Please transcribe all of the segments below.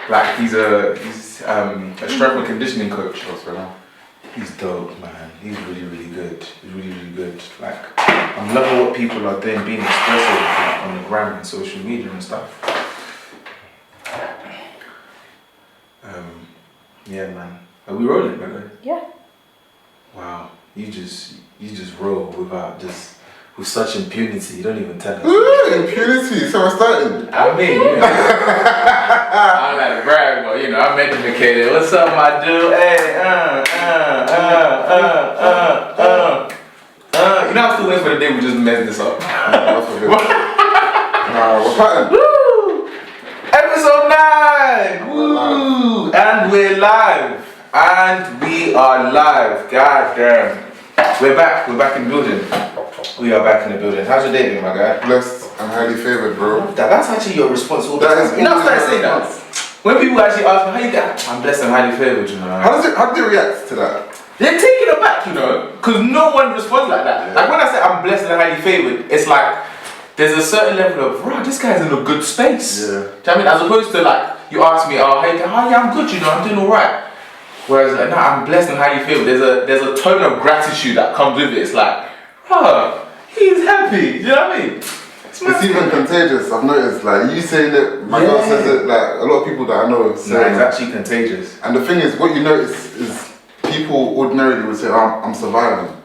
Like he's a strength and conditioning coach. He's dope, man. He's really, really good. He's really, really good. Like, I'm loving what people are doing, being expressive like, on the gram and social media and stuff. Yeah, man. Are we rolling, by the way? Yeah. Wow. You just roll with such impunity. You don't even tell us. Ooh, impunity. So we're starting. I mean, I'm like brag, but I'm educated. What's up, my dude? Hey, I'm still waiting for the day we just messed this up. We're cutting. Woo! Episode 9! Woo! And we're live. And we are live. God damn. We're back. We're back in the building. We are back in the building. How's your day been, my guy? Blessed and highly favored, bro. That's actually your response all the time. I'm starting to say that. When people actually ask me, how you got? I'm blessed and highly favored, How do you react to that? They're taking it back, because no one responds like that. Yeah. Like when I say I'm blessed and highly favored, it's like there's a certain level of, bro, this guy's in a good space. Yeah. Do you know what I mean? As opposed to like, you ask me, oh, hey, yeah, I'm good, I'm doing alright. Whereas like, no, I'm blessed and highly favored. There's a tone of gratitude that comes with it. It's like, oh, he's happy. Do you know what I mean? It's even contagious. I've noticed, like you saying it, my girl says it, like a lot of people that I know say it's actually contagious. And the thing is, what you notice is people ordinarily would say, oh, I'm surviving,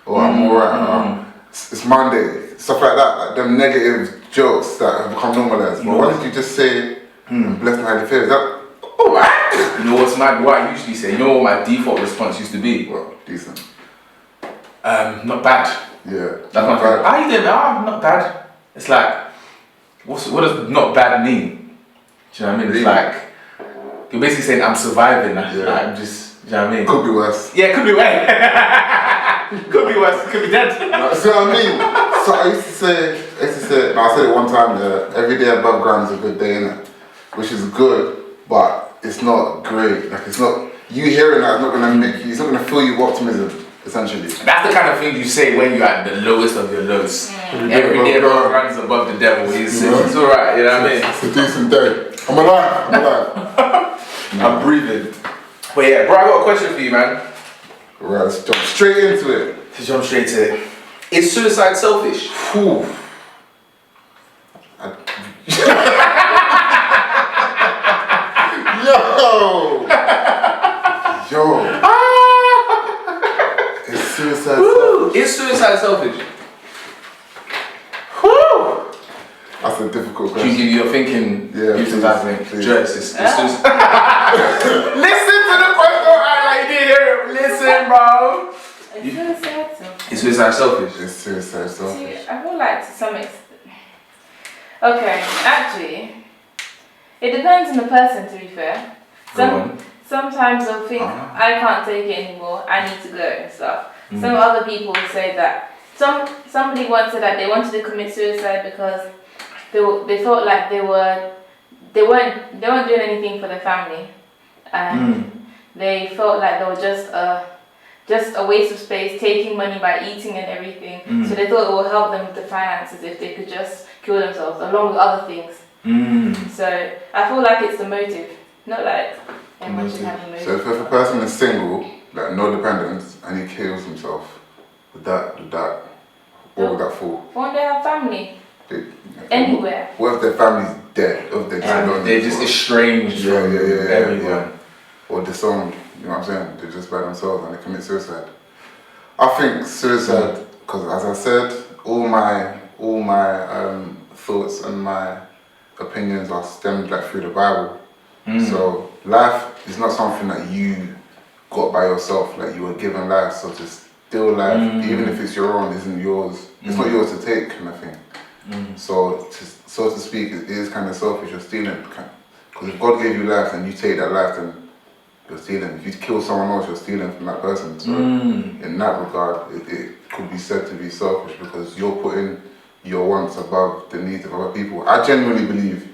or I'm alright, it's Monday, stuff like that, like them negative jokes that have become normalized. But why did you just say, I'm blessed and highly favored? That, alright. You know what's mad? What I usually say, you know what my default response used to be? Well, decent. Not bad. Yeah. That's my favorite. How you doing? Not bad. It's like, what does not bad mean? Do you know what I mean? It's like, you're basically saying I'm surviving. Like, I'm just, do you know what I mean? Could be worse. Yeah, could be worse. Could be worse. Could be dead. See what I mean? So I used to say, I said it one time, every day above ground is a good day, innit? Which is good, but it's not great. Like, it's not, you hearing that, it's not gonna fill you with optimism. Essentially. That's the kind of thing you say when you're at the lowest of your lows. Every day above ground is above the devil. It's alright, you know what I mean? It's a decent day. I'm alive. I'm breathing. But yeah, bro, I got a question for you, man. Right, let's jump straight into it. Is suicide selfish? Whew. Yo. Is suicide selfish? Woo! That's a difficult question. Should we give you a thinking? Yeah, please. Dress. Listen to the question, act like you didn't hear it. Listen, bro. Is suicide selfish? It's suicide selfish. See, I feel like to some extent. Okay, actually, it depends on the person, to be fair. Sometimes they'll think, I can't take it anymore, I need to go and stuff. Some other people say that. Somebody once said that they wanted to commit suicide because they felt like they weren't doing anything for their family, and they felt like they were just a waste of space, taking money by eating and everything. So they thought it would help them with the finances if they could just kill themselves along with other things. So I feel like it's the motive, not like everyone should have a motive. So if a person is single, like no dependents, and he kills himself, would that fall? Won't they have family? Anywhere. What if their family's dead? Or they're just estranged from everyone. Or disowned, you know what I'm saying? They're just by themselves and they commit suicide. I think suicide, because as I said, all my thoughts and my opinions are stemmed like through the Bible. So life is not something that you got by yourself, like you were given life, so to steal life, even if it's your own, isn't yours. It's not yours to take, kind of thing. So to speak, it is kind of selfish. You're stealing, because if God gave you life and you take that life, then you're stealing. If you kill someone else, you're stealing from that person. So in that regard, it could be said to be selfish because you're putting your wants above the needs of other people. I genuinely believe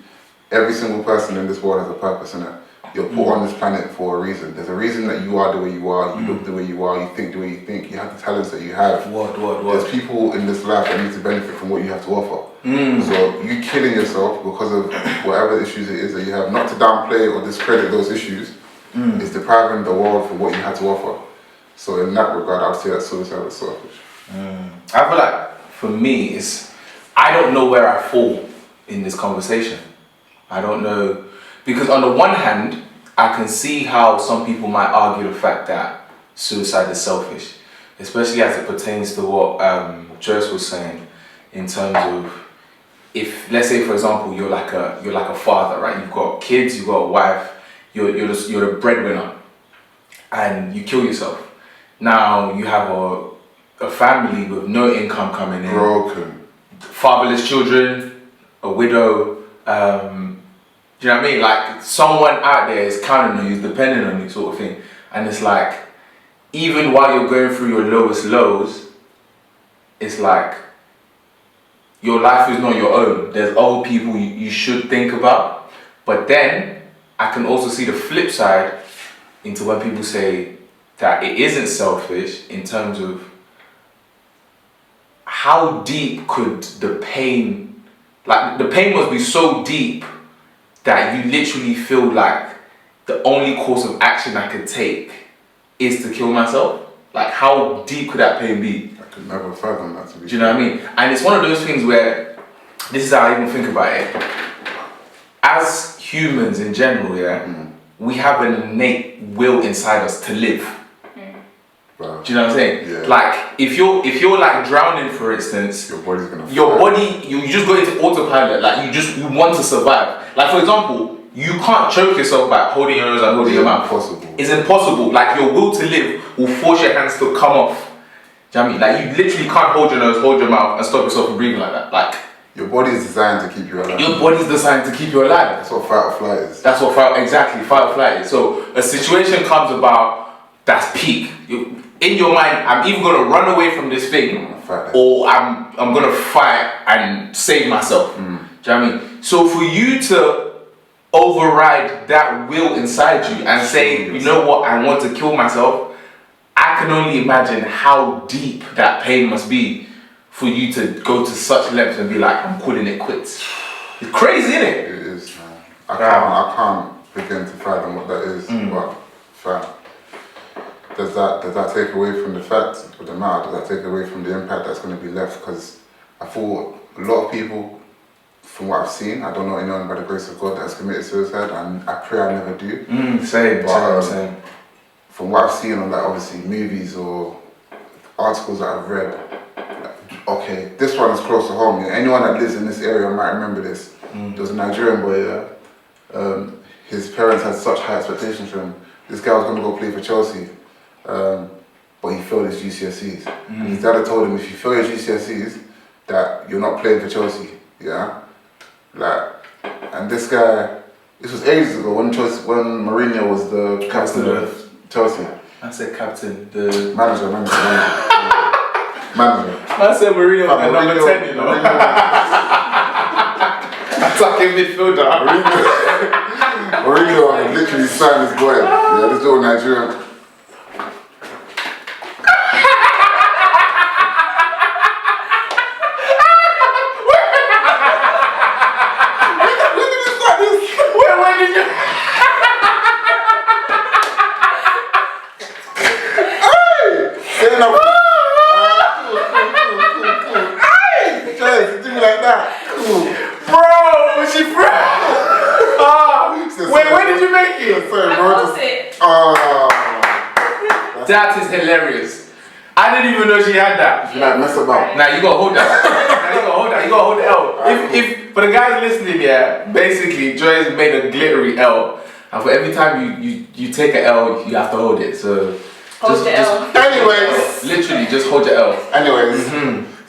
every single person in this world has a purpose in it. You're put on this planet for a reason. There's a reason that you are the way you are, you look the way you are, you think the way you think, you have the talents that you have. What? There's people in this life that need to benefit from what you have to offer. So you killing yourself because of whatever issues it is that you have, not to downplay or discredit those issues, is depriving the world for what you had to offer. So in that regard, I would say that suicide was selfish. I feel like for me, I don't know where I fall in this conversation. I don't know, because on the one hand, I can see how some people might argue the fact that suicide is selfish, especially as it pertains to what Joyce was saying in terms of, if, let's say for example, you're like a father, right? You've got kids, you've got a wife, you're the breadwinner, and you kill yourself. Now you have a family with no income coming in, Broken, fatherless children, a widow. Do you know what I mean? Like, someone out there is counting on you, is depending on you, sort of thing. And it's like, even while you're going through your lowest lows, it's like your life is not your own. There's other people you should think about. But then I can also see the flip side into when people say that it isn't selfish, in terms of how deep could the pain, like the pain must be so deep that you literally feel like the only course of action I could take is to kill myself. Like, how deep could that pain be? I could never fathom that, to be. Do you know what I mean? And it's one of those things where, this is how I even think about it. As humans in general, we have an innate will inside us to live. Wow. Do you know what I'm saying? Yeah. Like, if you're like drowning, for instance, Your body's gonna you just go into autopilot. Like, you want to survive. Like, for example, you can't choke yourself by holding your nose and holding your mouth. Impossible. It's impossible. Like, your will to live will force your hands to come off. Do you know what I mean? Like, you literally can't hold your nose, hold your mouth, and stop yourself from breathing like that. Like, your body is designed to keep you alive. your body's designed to keep you alive. That's what fight or flight is. That's what fight or flight is. So a situation comes about that's peak. In your mind, I'm either gonna run away from this thing, or I'm gonna fight and save myself. Do you know what I mean? So for you to override that will inside you and say, you know what, I want to kill myself, I can only imagine how deep that pain must be for you to go to such lengths and be like, I'm calling it quits. It's crazy, isn't it? It is, man. I can't begin to fathom what that is, but fam. Does that take away from the fact of the matter? Does that take away from the impact that's going to be left? Because I thought a lot of people, from what I've seen, I don't know anyone by the grace of God that has committed suicide, and I pray I never do. Same. From what I've seen on, like, obviously movies or articles that I've read, okay, this one is close to home. Yeah? Anyone that lives in this area might remember this. There was a Nigerian boy. His parents had such high expectations for him. This guy was going to go play for Chelsea. But he failed his GCSEs. And his dad had told him, if you fail your GCSEs, that you're not playing for Chelsea, yeah? Like, and this guy, this was ages ago when Mourinho was the captain of Chelsea. I said captain, the manager. Manager. I said Mourinho was number 10, you know? Attacking midfielder. Mourinho literally signed his boy. Yeah, this little Nigerian. That is hilarious. I didn't even know she had that. You like mess about. Nah, you gotta hold that. You gotta hold the L. If for the guys listening, yeah, basically Joy's made a glittery L, and for every time you take an L, you have to hold it. So hold the L. Anyways, literally just hold your L. Anyways,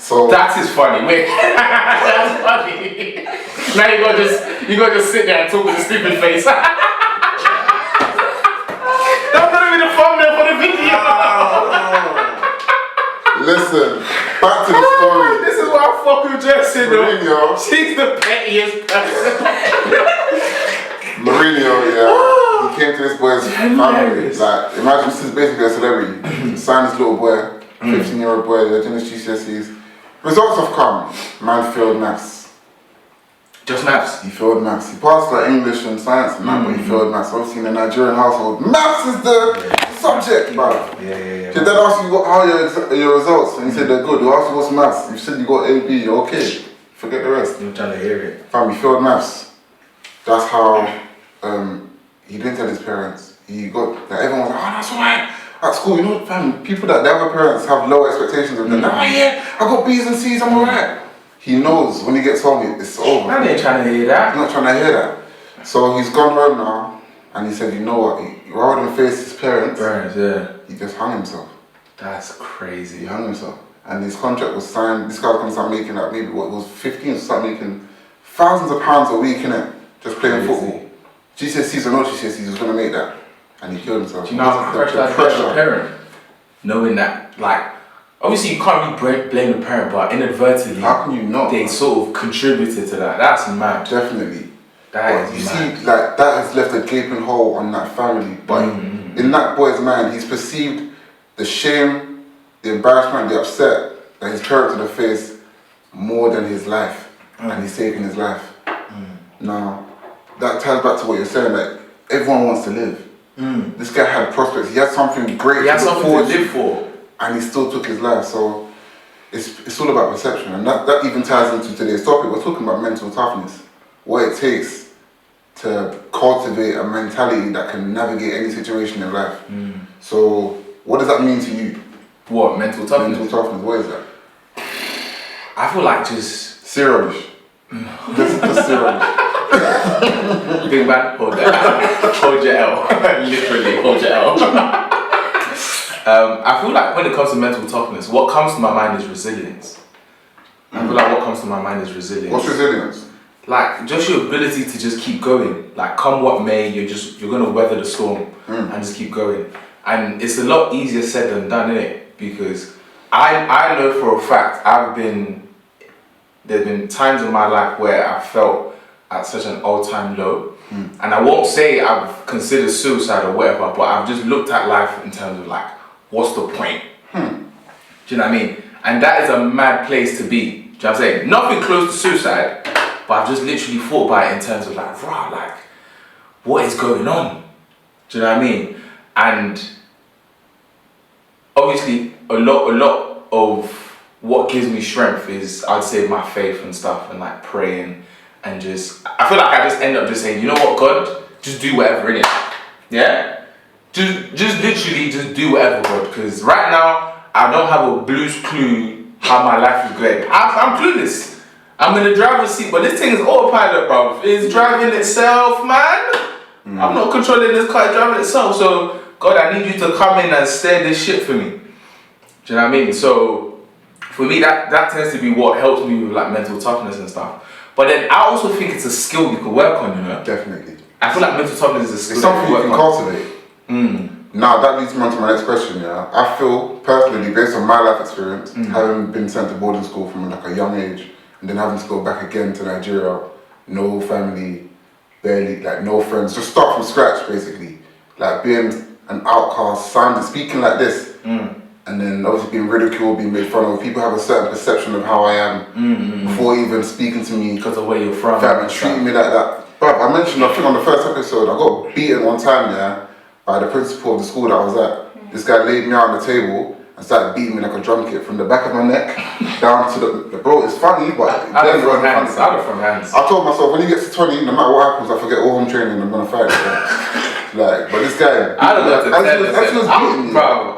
so that is funny. Wait, that's funny. Now you gotta just sit there and talk with a stupid face. Listen, back to the story. This is why I fuck with Jessie, Mourinho. She's the pettiest person. Mourinho, yeah. he came to this boy's family. Like, imagine this is basically a celebrity. Signed this little boy, 15-year-old boy, they're doing his GCSEs. Results have come. Man failed maths. Just maths? He failed maths. He passed like English and science and that, but he failed maths. Obviously in a Nigerian household, maths is the subject, bro. Yeah. Your dad asked you how your results, and you said they're good. You asked you what's maths. You said you got A, B, you're okay. Forget the rest. You're trying to hear it. Fam, he failed maths. That's how he didn't tell his parents. He got, like, everyone was like, oh, that's alright. At school, you know, fam, people that their other parents have low expectations of them. Oh yeah, I got B's and C's, I'm alright. He knows when he gets home, it's over. Man ain't trying to hear that. He's not trying to hear that. So he's gone home now, and he said, you know what, rather than face his parents, he just hung himself. That's crazy. He hung himself. And his contract was signed. This guy's going to start making like maybe what was 15 to start making thousands of pounds a week, innit? Just playing football. GCSEs or no GCSEs, he was going to make that. And he killed himself. Do you know how pressure that is on a parent? Knowing that, like, obviously you can't really blame the parent, but inadvertently, how can you not? They sort of contributed to that. That's mad. Definitely. That you is mad. see, like, that has left a gaping hole on that family. But in that boy's mind, he's perceived the shame, the embarrassment, the upset that his parents would have faced more than his life. And he's saving his life. Now, that ties back to what you're saying, like, everyone wants to live. This guy had prospects. He had something great. He had something to live for, and he still took his life. So it's all about perception, and that even ties into today's topic. We're talking about mental toughness, what it takes to cultivate a mentality that can navigate any situation in life. So what does that mean to you? What, mental toughness? Mental toughness. What is that? I feel like just Syrupish. Just syrupish. Big man, hold that. Hold your L. Literally, hold your L. I feel like when it comes to mental toughness, what comes to my mind is resilience. I feel like what comes to my mind is resilience. What's resilience? Like, just your ability to just keep going. Like, come what may, you're gonna weather the storm and just keep going. And it's a lot easier said than done, innit? Because I know for a fact there's been times in my life where I felt at such an all-time low. And I won't say I've considered suicide or whatever, but I've just looked at life in terms of like, what's the point? Do you know what I mean? And that is a mad place to be. Do you know what I'm saying? Nothing close to suicide, but I've just literally thought about it in terms of like, rah, like, what is going on? Do you know what I mean? And obviously, a lot of what gives me strength is, I'd say, my faith and stuff, and like praying, and just, I feel like I just end up just saying, you know what, God, just do whatever, innit? Yeah? Just literally just do whatever, God, because right now, I don't have a blue's clue how my life is going. I'm clueless. I'm in the driver's seat, but this thing is autopilot, bro. It's driving itself, man. I'm not controlling this car, it's driving itself. So, God, I need you to come in and steer this shit for me. Do you know what I mean? So, for me, that tends to be what helps me with like mental toughness and stuff. But then I also think it's a skill you can work on, you know? Definitely. I feel like mental toughness is a skill. It's something you can cultivate. Now that leads me on to my next question, yeah. I feel personally, based on my life experience, having been sent to boarding school from like a young age, and then having to go back again to Nigeria, no family, barely, like no friends, just start from scratch basically. Like being an outcast, speaking like this, and then obviously being ridiculed, being made fun of. People have a certain perception of how I am before even speaking to me. Because of where you're from. And treating me like that. But I mentioned, I think on the first episode, I got beaten one time there by the principal of the school that I was at. This guy laid me out on the table and started beating me like a drum kit from the back of my neck down to the bro, it's funny, but out of front hands. I told myself, when he gets to 20, no matter what happens, I forget all home training, I'm gonna fight. Like, but this guy, I don't know what to as he was beating me, bro,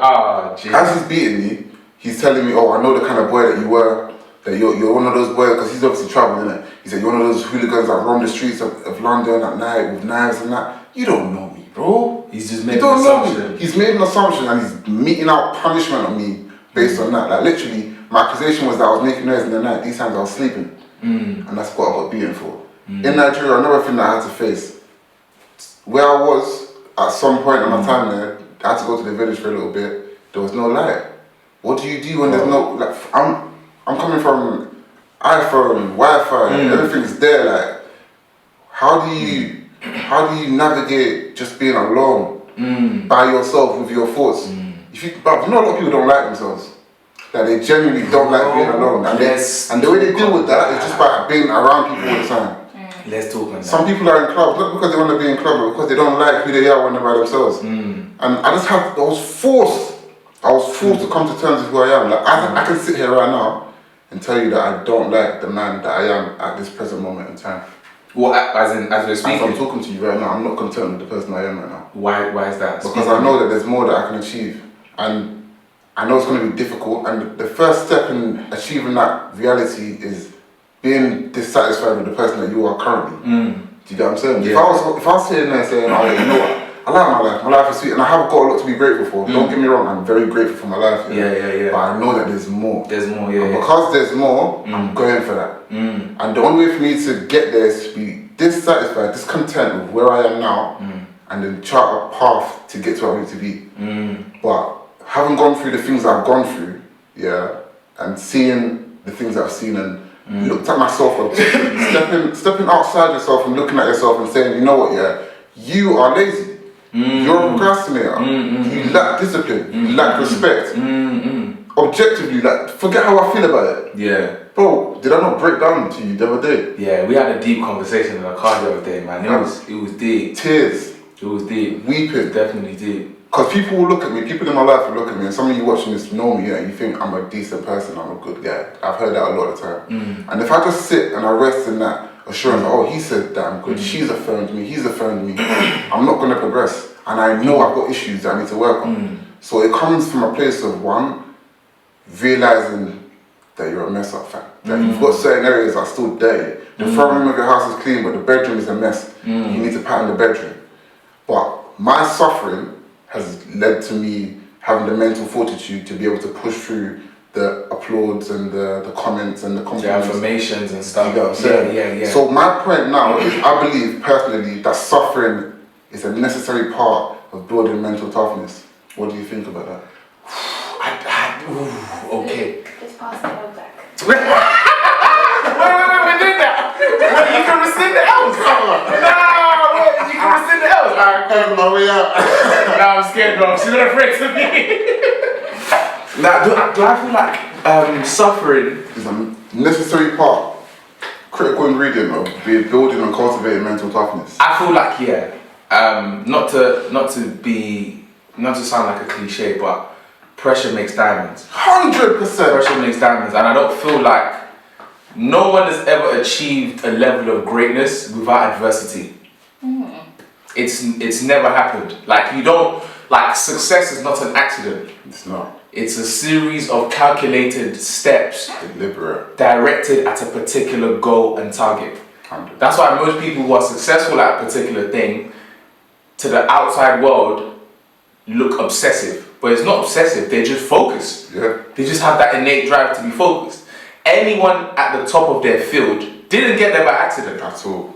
as he's beating me, he's telling me, oh, I know the kind of boy that you were, that you're one of those boys, because he's obviously traveling, innit? He said, you're one of those hooligans that roam the streets of London at night with knives and that. You don't know me, bro. He's just made an assumption. He's made an assumption and he's meting out punishment on me based on that. Like literally, my accusation was that I was making noise in the night. These times I was sleeping. And that's what I got beaten for. In Nigeria, another thing that I had to face, where I was, at some point in my time there, I had to go to the village for a little bit. There was no light. What do you do when there's no, like, I'm coming from iPhone, Wi-Fi, everything's there, like, how do How do you navigate just being alone by yourself with your thoughts? But you know, a lot of people don't like themselves. That they genuinely don't like being alone. And, and the way they deal with that is just by being around people all the time. Let's talk on that. Some people are in clubs, not because they want to be in clubs, but because they don't like who they are when they're by themselves. And I was forced to come to terms with who I am. Like, I can sit here right now and tell you that I don't like the man that I am at this present moment in time. Well, as we're speaking? As I'm talking to you right now, I'm not content with the person I am right now. Why is that? Because I know that there's more that I can achieve. And I know it's going to be difficult. And the first step in achieving that reality is being dissatisfied with the person that you are currently. Do you get what I'm saying? Yeah. If I was sitting there saying, oh, you know what? I like my life is sweet, and I have got a lot to be grateful for. Don't get me wrong, I'm very grateful for my life. Yeah. But I know that there's more. There's more, And because there's more, I'm going for that. And the only way for me to get there is to be dissatisfied, discontent with where I am now, and then chart a path to get to where I need to be. But having gone through the things I've gone through, and seeing the things I've seen and looked at myself objectively, stepping outside yourself and looking at yourself and saying, you know what, you are lazy. You're a procrastinator. You lack discipline. You lack respect. Objectively, like, forget how I feel about it. Yeah. Bro, did I not break down to you the other day? Yeah, we had a deep conversation in the car the other day, man. It was deep. Tears. It was deep. Weeping. Definitely deep. Because people will look at me, people in my life will look at me, and some of you watching this know me, you think I'm a decent person, I'm a good guy. I've heard that a lot of the time. And if I just sit and I rest in that assurance, oh, he said that I'm good, she's affirmed me, he's affirmed me, I'm not going to progress. And I know I've got issues that I need to work on. So it comes from a place of, one, realizing that you're a mess up, fam. That you've got certain areas that are still dirty. The front room of your house is clean, but the bedroom is a mess. You need to pattern the bedroom. But my suffering has led to me having the mental fortitude to be able to push through the applauds and the comments and the compliments. The affirmations and stuff. You know what I'm saying? Yeah. So my point now is, I believe personally that suffering is a necessary part of building mental toughness. What do you think about that? Okay. Just pass the L back. Wait, we did that. Wait, you can rescind the L's. You can rescind the L's. I'm my way out. Nah, I'm scared, bro. She's not afraid to me. Now, do I feel like suffering is a necessary part, critical ingredient of building and cultivating mental toughness? I feel like, not to sound like a cliche, but pressure makes diamonds. 100%. Pressure makes diamonds, and I don't feel like no one has ever achieved a level of greatness without adversity. It's never happened. Success is not an accident. It's not. It's a series of calculated steps, deliberate, directed at a particular goal and target. 100. That's why most people who are successful at a particular thing, to the outside world, look obsessive. But it's not obsessive, they're just focused. Yeah. They just have that innate drive to be focused. Anyone at the top of their field didn't get there by accident. At all.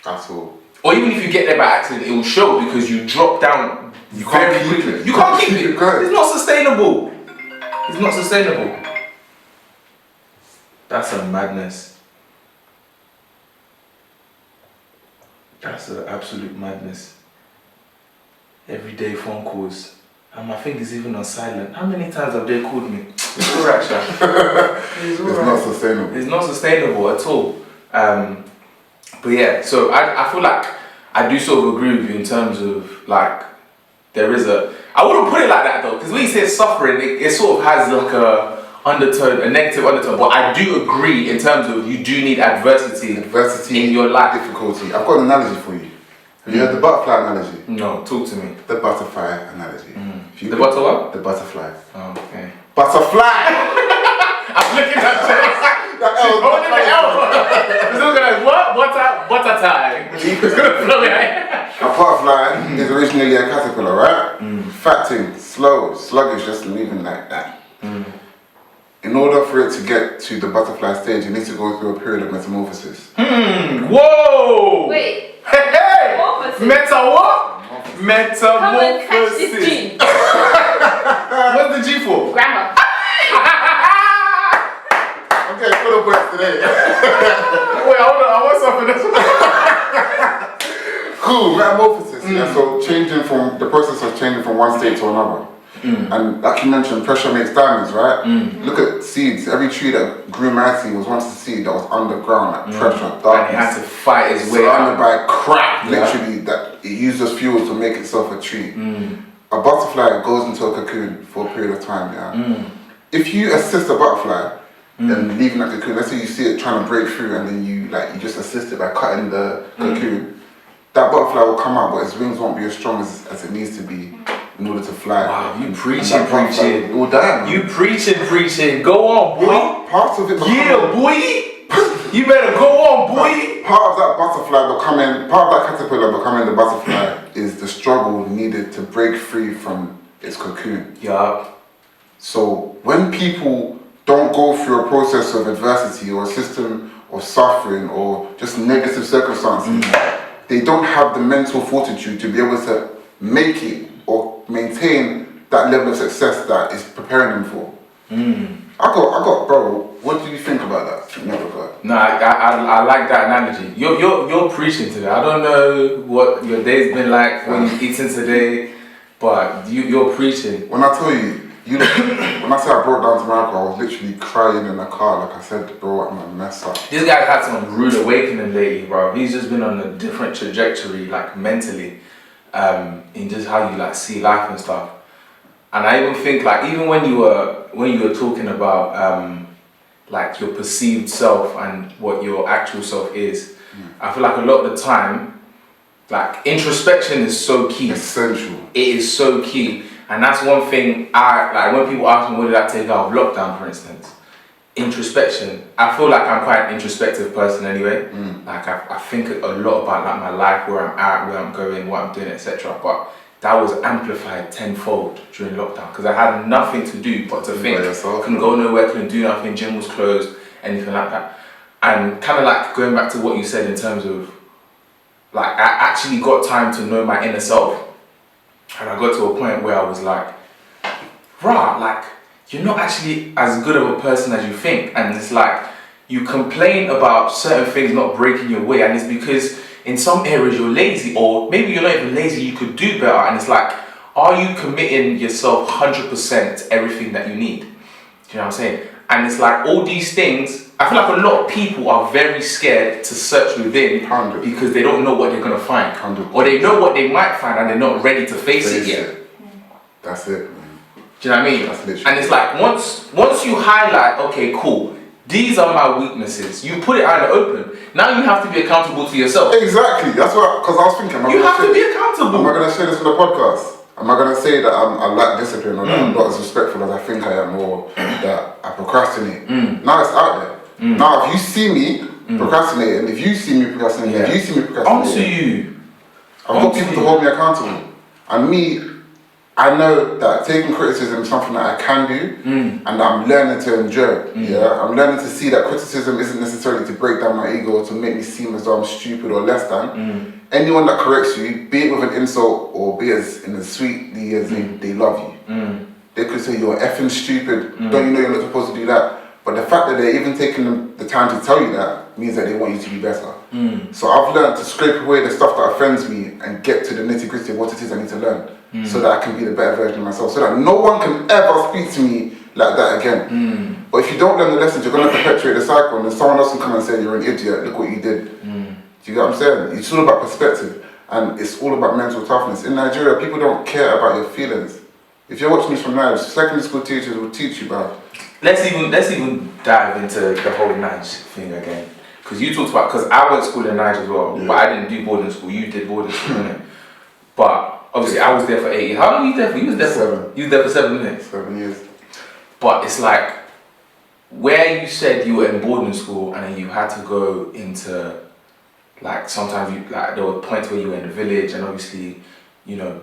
At all. Or even if you get there by accident, it will show because you drop down very quickly. You can't keep it. It's not sustainable. It's not sustainable. That's a madness. That's an absolute madness. Everyday phone calls. And my finger's even on silent. How many times have they called me? It's alright, Sha. It's not sustainable. It's not sustainable at all. But yeah, so I feel like I do sort of agree with you in terms of there is I wouldn't put it like that though, because when you say suffering, it sort of has like a negative undertone, but I do agree in terms of you do need adversity in your life. Difficulty. I've got an analogy for you. Have you heard the butterfly analogy? No, talk to me. The butterfly analogy. The butter what? The butterfly. Oh, okay. Butterfly! I'm looking at Jess. She's holding the elbow. She's looking at what? Butter time. It's gonna flow behind. A butterfly is originally a caterpillar, right? Fat thing, slow, sluggish, just moving like that. In order for it to get to the butterfly stage, it needs to go through a period of metamorphosis. Whoa! Wait. Hey! Metamorphosis. Meta what? Metamorphosis. Come and catch this G. What's the G for? Grammar. Okay, full of words today. Wait, I want something else. Cool, metamorphosis. Yeah, so the process of changing from one state to another. And like you mentioned, pressure makes diamonds, right? Look at seeds. Every tree that grew mighty was once a seed that was underground, like pressure, darkness. And it had to fight its way surrounded out. by crap, literally, that it used as fuel to make itself a tree. A butterfly goes into a cocoon for a period of time, yeah? If you assist a butterfly, then leaving that cocoon, let's say you see it trying to break through and then you just assist it by cutting the cocoon, that butterfly will come out, but its wings won't be as strong as it needs to be in order to fly. Wow, you preaching. All that, you preaching. Go on, boy. Part of it. Yeah, boy. You better go on, boy. Part of that part of that caterpillar becoming the butterfly is the struggle needed to break free from its cocoon. Yeah. So when people don't go through a process of adversity or a system of suffering or just negative circumstances, they don't have the mental fortitude to be able to make it or maintain that level of success that is preparing them for. I got, bro. What do you think about that in that regard? No, I like that analogy. You're preaching today. I don't know what your day's been like, what you've eaten today, but you're preaching. When I tell you, when I say I brought down to America, I was literally crying in the car. Like I said, bro, I'm a mess up. This guy had some rude awakening lately, bro. He's just been on a different trajectory, like mentally, in just how you like see life and stuff. And I even think like even when you were talking about like your perceived self and what your actual self is, I feel like a lot of the time, like introspection is so key. Essential. It is so key. And that's one thing I like when people ask me what did I take out of lockdown, for instance. Introspection. I feel like I'm quite an introspective person anyway. Like I think a lot about like my life, where I'm at, where I'm going, what I'm doing, etc. But that was amplified tenfold during lockdown because I had nothing to do but to think. Couldn't go nowhere, couldn't do nothing, gym was closed, anything like that. And kind of like going back to what you said in terms of like I actually got time to know my inner self. And I got to a point where I was like, rah, like, you're not actually as good of a person as you think. And it's like, you complain about certain things not breaking your way, and it's because in some areas you're lazy, or maybe you're not even lazy, you could do better. And it's like, are you committing yourself 100% to everything that you need? Do you know what I'm saying? And it's like, all these things, I feel like a lot of people are very scared to search within because they don't know what they're going to find. 100%. Or they know what they might find and they're not ready to face it yet. That's it, man. Do you know what I mean? That's literally and it's like, once you highlight, okay, cool, these are my weaknesses, you put it out in the open, now you have to be accountable to yourself. Exactly, that's what, because I was thinking, you have to be accountable. Am I going to share this on the podcast? Am I going to say that I lack discipline or that I'm not as respectful as I think I am, or that I procrastinate? Now it's out there. Now if you see me procrastinating, if you see me procrastinating, if you see me procrastinating, onto you. I've got people to hold me accountable. And me, I know that taking criticism is something that I can do and that I'm learning to endure. Yeah, I'm learning to see that criticism isn't necessarily to break down my ego or to make me seem as though I'm stupid or less than. Anyone that corrects you, be it with an insult or be as in as sweetly as they love you. They could say you're effing stupid, don't you know you're not supposed to do that? But the fact that they're even taking the time to tell you that means that they want you to be better. So I've learned to scrape away the stuff that offends me and get to the nitty gritty of what it is I need to learn so that I can be the better version of myself, so that no one can ever speak to me like that again. But if you don't learn the lessons, you're going to perpetuate the cycle, and then someone else can come and say you're an idiot, look what you did. Do you get what I'm saying? It's all about perspective and it's all about mental toughness. In Nigeria, people don't care about your feelings. If you're watching this from now, secondary school teachers will teach you about. Let's even dive into the whole Nige thing again. Because you talked about, because I went to school in Nige as well, but I didn't do boarding school. You did boarding school, innit? But obviously I was there for 8 years. How long were you there for? You was there for 7. You was there for 7 minutes. 7 years. But it's like, where you said you were in boarding school and then you had to go into, like sometimes there were points where you were in the village, and obviously, you know,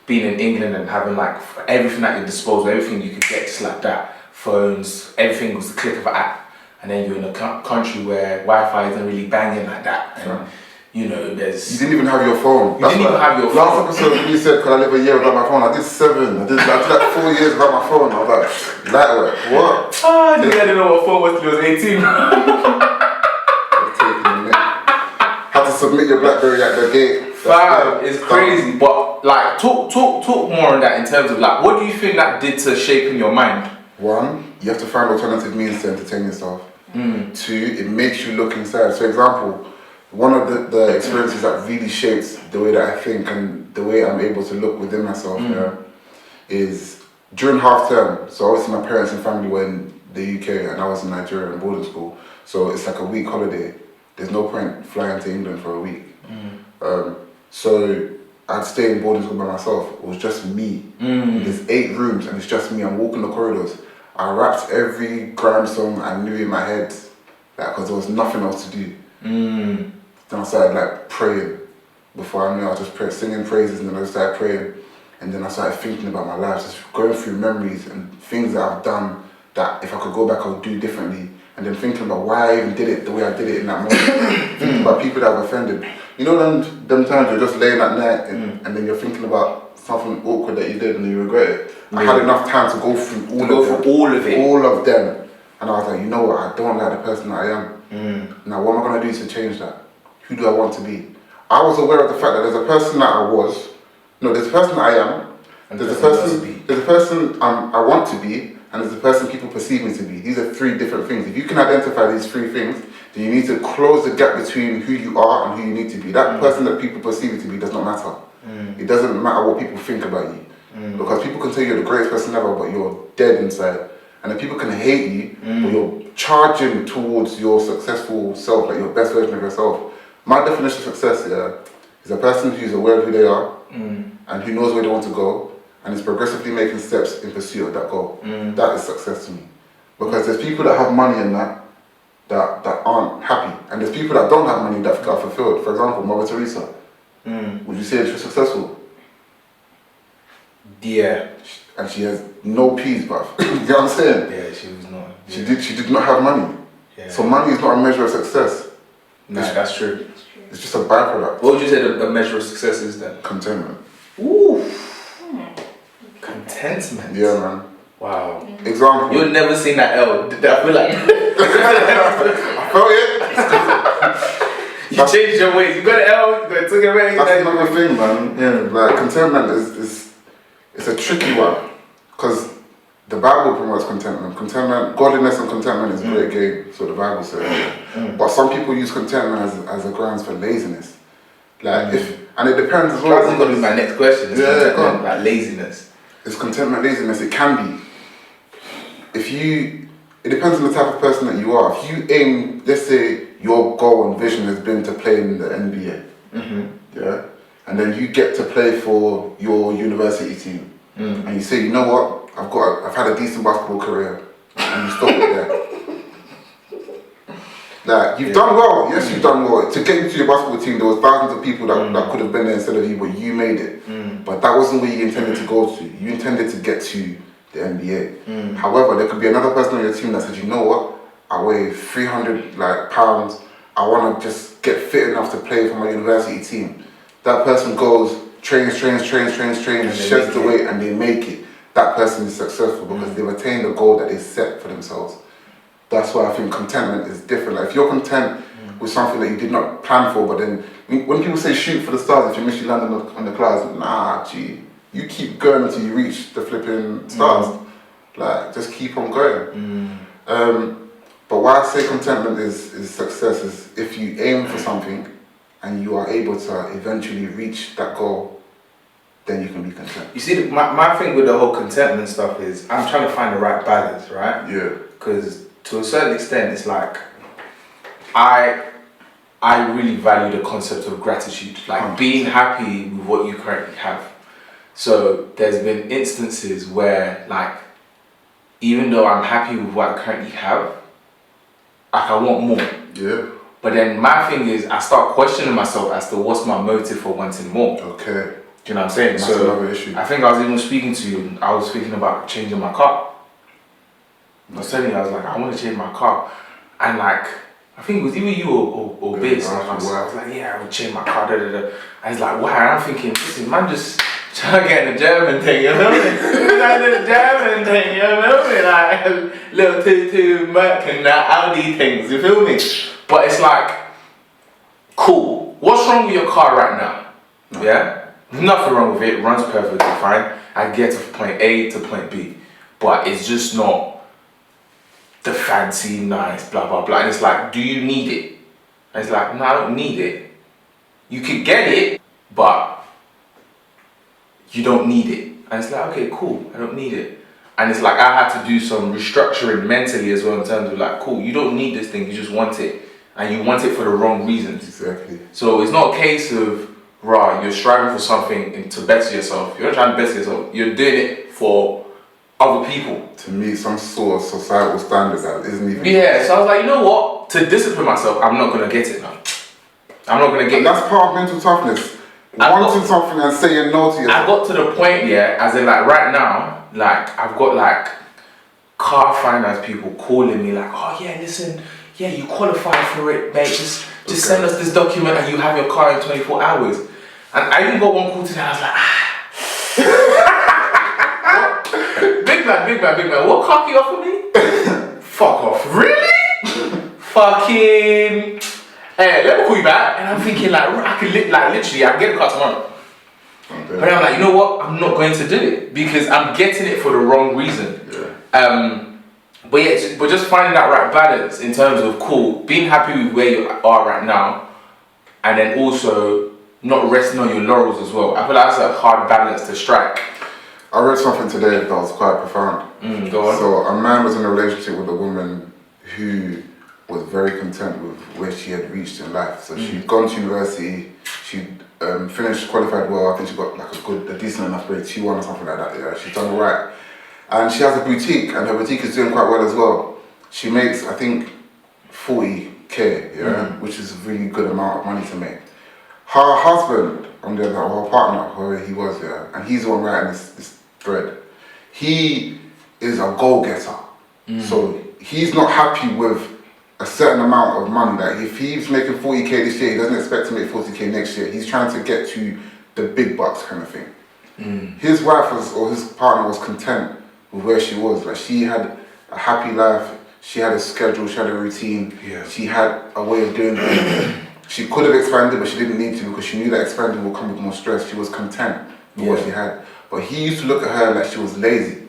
being in England and having like everything at your disposal, everything you could get just like that. Phones, everything was the click of an app, and then you're in a country where Wi-Fi isn't really banging like that, and you know there's. You didn't even have your phone. You didn't even have your phone. Last episode when you said, "Could I live a year without my phone?" I did 7. I did like 4 years without my phone. I was like, lightweight. What? I didn't know what phone was till I was 18. Had to submit your BlackBerry at the gate. Fam, it's crazy. But like, talk more on that in terms of like, what do you think that did to shaping your mind? One, you have to find alternative means to entertain yourself. Two, it makes you look inside. So, example, one of the experiences that really shapes the way that I think and the way I'm able to look within myself is during half term. So obviously my parents and family were in the UK and I was in Nigeria in boarding school. So it's like a week holiday. There's no point flying to England for a week. So I'd stay in boarding school by myself. It was just me. There's 8 rooms and it's just me. I'm walking the corridors. I rapped every grime song I knew in my head, like, because there was nothing else to do. Then I started like praying. Before I knew, I was just singing praises, and then I started praying. And then I started thinking about my life, just going through memories and things that I've done that if I could go back, I would do differently. And then thinking about why I even did it the way I did it in that moment. Thinking about people that I've offended. You know, them times you're just laying at night and then you're thinking about something awkward that you did and you regret it. I had enough time to go through all of them. And I was like, you know what, I don't like the person that I am. Now what am I going to do to change that? Who do I want to be? I was aware of the fact that there's a person that I was, no, there's a person that I am, and there's a person I want to be, and there's a person people perceive me to be. These are 3 different things. If you can identify these 3 things, then you need to close the gap between who you are and who you need to be. That person that people perceive you to be does not matter. It doesn't matter what people think about you. Because people can tell you're the greatest person ever, but you're dead inside. And then people can hate you, but you're charging towards your successful self, like your best version of yourself. My definition of success is a person who's aware of who they are and who knows where they want to go and is progressively making steps in pursuit of that goal. That is success to me. Because there's people that have money and that aren't happy. And there's people that don't have money that are fulfilled. For example, Mother Teresa. Would you say she was successful? Yeah. And she has no peas, bruv. You know what I'm saying? Yeah, she was not. She did not have money. Yeah. So money is not a measure of success. No, that's true. It's just a byproduct. What would you say a measure of success is then? Contentment. Ooh. Contentment. Yeah, man. Wow. Example. You've never seen that L. I feel like I felt it. you changed your ways. You got an L, you took it away. That's another thing, man. Yeah, like contentment is it's a tricky one, because the Bible promotes contentment. Godliness and contentment is a great game, so the Bible says. But some people use contentment as a grounds for laziness. Like and it depends as well. That's going to be my next question. Contentment, like laziness. Is contentment laziness? It can be. It depends on the type of person that you are. If you aim, let's say your goal and vision has been to play in the NBA, yeah, and then you get to play for your university team, and you say, you know what, I've had a decent basketball career, and you stop it there. Like, you've done well, yes, you've done well. To get into your basketball team, there was thousands of people that could have been there instead of you, but you made it. But that wasn't where you intended to go to. You intended to get to the NBA. However, there could be another person on your team that said, you know what, I weigh 300 pounds, I want to just get fit enough to play for my university team. That person goes, trains, sheds the weight, and they make it. That person is successful because they've attained the goal that they set for themselves. That's why I think contentment is different. Like, if you're content with something that you did not plan for, but then when people say shoot for the stars, if you miss, you land on the clouds. Nah, gee, you keep going until you reach the flipping stars. Like, just keep on going. But why I say contentment is success is if you aim for something and you are able to eventually reach that goal, then you can be content. You see, my thing with the whole contentment stuff is I'm trying to find the right balance, right? Yeah. Because to a certain extent, it's like I really value the concept of gratitude, like being happy with what you currently have. So there's been instances where, like, even though I'm happy with what I currently have, like, I want more. Yeah. But then my thing is, I start questioning myself as to what's my motive for wanting more. Okay. Do you know what I'm saying? That's another issue. I think I was even speaking to you, I was thinking about changing my car. I was telling you, I was like, I want to change my car. And like, I think it was either you or Biz. I was like, yeah, I would change my car, And he's like, why? And I'm thinking, listen, man, just trying to get the German thing, you know? Like the German thing, you know? Like, little two Merc and that Audi things, you feel me? But it's like, cool. What's wrong with your car right now? No. Yeah? There's nothing wrong with it, runs perfectly fine. I get to point A to point B. But it's just not the fancy, nice, blah, blah, blah. And it's like, do you need it? And it's like, no, I don't need it. You could get it, but you don't need it. And it's like, okay, cool, I don't need it. And it's like, I had to do some restructuring mentally as well in terms of like, cool, you don't need this thing, you just want it. And you want it for the wrong reasons. Exactly. So it's not a case of, right, you're striving for something and to better yourself. You're not trying to better yourself, you're doing it for other people. To meet some sort of societal standards that isn't even... Yeah, so I was like, you know what? To discipline myself, I'm not going to get it now. I'm not going to get And it. that's part of mental toughness. Wanting something and saying no to yourself. I got to the point, yeah, as in like right now, like I've got like car finance people calling me like, oh yeah, listen, yeah, you qualify for it, mate. Just send us this document and you have your car in 24 hours. And I even got one call today, I was like, Big man, what car can you offer me? Fuck off, really? Fucking, hey, let me call you back. And I'm thinking like, I can literally, I can get the car tomorrow. Okay. But I'm like, you know what? I'm not going to do it because I'm getting it for the wrong reason. Yeah. But yeah, but just finding that right balance in terms of cool, being happy with where you are right now, and then also not resting on your laurels as well. I feel like that's a hard balance to strike. I read something today that was quite profound. Go on. So a man was in a relationship with a woman who was very content with where she had reached in life. So she'd gone to university, she'd finished, qualified well. I think she got like a decent enough grade, 2-1 or something like that. Yeah, she's done all right. And she has a boutique, and her boutique is doing quite well as well. She makes, I think, 40k, yeah, which is a really good amount of money to make. Her husband, on the other, or her partner, whoever he was, yeah, and he's the one writing this thread. He is a goal-getter, so he's not happy with a certain amount of money. Like if he's making 40k this year, he doesn't expect to make 40k next year. He's trying to get to the big bucks kind of thing. His wife was, or his partner was content with where she was. Like she had a happy life, she had a schedule, she had a routine, she had a way of doing things. She could have expanded, but she didn't need to because she knew that expanding would come with more stress. She was content with what she had. But he used to look at her like she was lazy,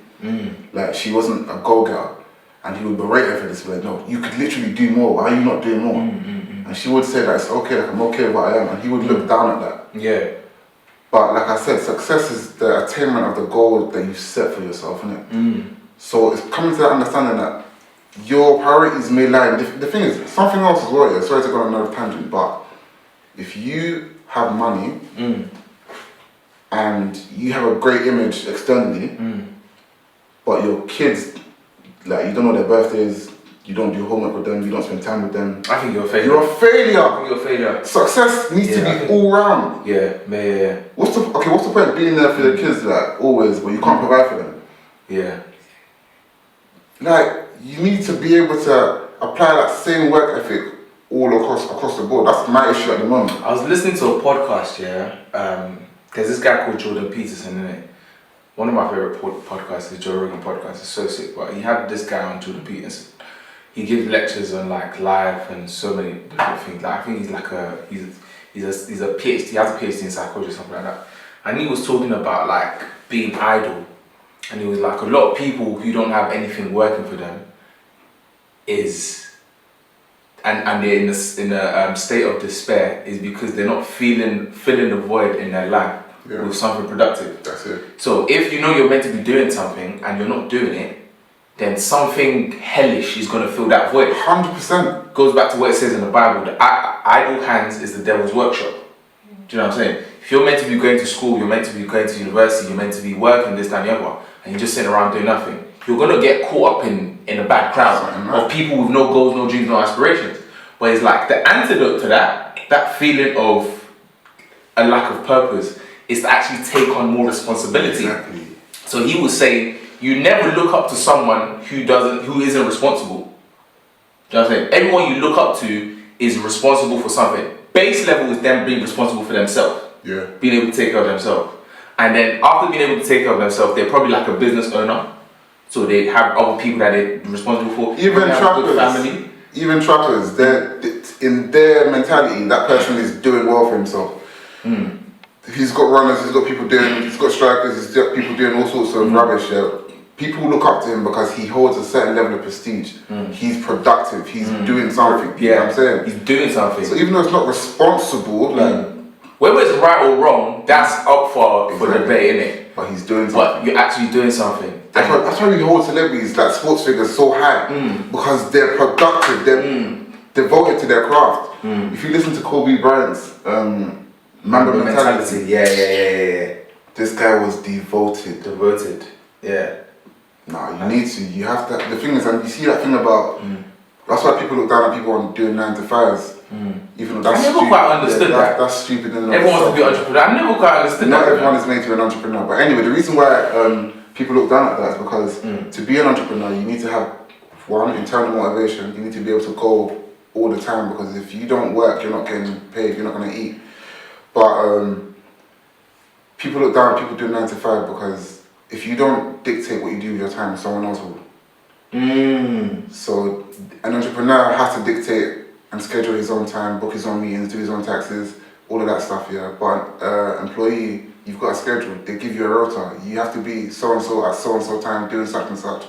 like she wasn't a go-getter. And he would berate her for this, like, no, you could literally do more, why are you not doing more? And she would say that it's okay, like I'm okay with what I am, and he would look down at that. Yeah. But like I said, success is the attainment of the goal that you set for yourself, innit? So it's coming to that understanding that your priorities may lie in the thing is, something else as well, yeah, sorry to go on another tangent, but if you have money and you have a great image externally, but your kids, like you don't know their birthdays, you don't do homework with them, you don't spend time with them. I think you're a failure. You're a failure. I think you're a failure. Success needs to be all round. Yeah. What's the point of being there for your kids like always, but you can't provide for them? Yeah. Like you need to be able to apply that same work ethic all across the board. That's my issue at the moment. I was listening to a podcast, there's this guy called Jordan Peterson, innit? One of my favorite podcasts is Joe Rogan podcast. It's so sick, but he had this guy on, Jordan Peterson. He gives lectures on like life and so many different things. Like I think he's like he's a PhD. He has a PhD in psychology or something like that. And he was talking about like being idle, and he was like a lot of people who don't have anything working for them and they're in a state of despair is because they're not filling the void in their life with something productive. That's it. So if you know you're meant to be doing something and you're not doing it, then something hellish is going to fill that void. 100%. Goes back to what it says in the Bible, that idle hands is the devil's workshop. Do you know what I'm saying? If you're meant to be going to school, you're meant to be going to university, you're meant to be working this, that, and the other, and you're just sitting around doing nothing, you're going to get caught up in a bad crowd of people with no goals, no dreams, no aspirations. But it's like the antidote to that feeling of a lack of purpose is to actually take on more responsibility. Exactly. So he was saying, you never look up to someone who isn't responsible. Do you know what I'm saying? Everyone you look up to is responsible for something. Base level is them being responsible for themselves. Yeah. Being able to take care of themselves. And then after being able to take care of themselves, they're probably like a business owner. So they have other people that they're responsible for. Even trappers. family. Even trappers, in their mentality, that person is doing well for himself. he's got runners, he's got people doing, he's got strikers, he's got people doing all sorts of rubbish. Yeah. People look up to him because he holds a certain level of prestige. He's productive. He's doing something. You know what I'm saying? He's doing something. So even though it's not responsible, like whether it's right or wrong, that's up for debate, innit? but he's doing But something. you're actually doing something. That's why we hold celebrities like sports figures so high because they're productive. They're devoted to their craft. If you listen to Kobe Bryant's Mamba mentality, yeah. this guy was devoted. Yeah. No, you need to. You have to. The thing is, and you see that thing about. That's why people look down at people on doing 9 to 5s. Even though that's I never quite understood that. That's stupid. Everyone wants to be an entrepreneur. I never quite understood Not that. everyone is made to be an entrepreneur. But anyway, the reason why people look down at that is because to be an entrepreneur, you need to have one internal motivation. You need to be able to go all the time because if you don't work, you're not getting paid. You're not going to eat. But people look down at people doing 9 to 5 because if you don't dictate what you do with your time, someone else will. So an entrepreneur has to dictate and schedule his own time, book his own meetings, do his own taxes, all of that stuff, yeah. But employee, you've got a schedule. They give you a rota. You have to be so-and-so at so-and-so time doing such and such.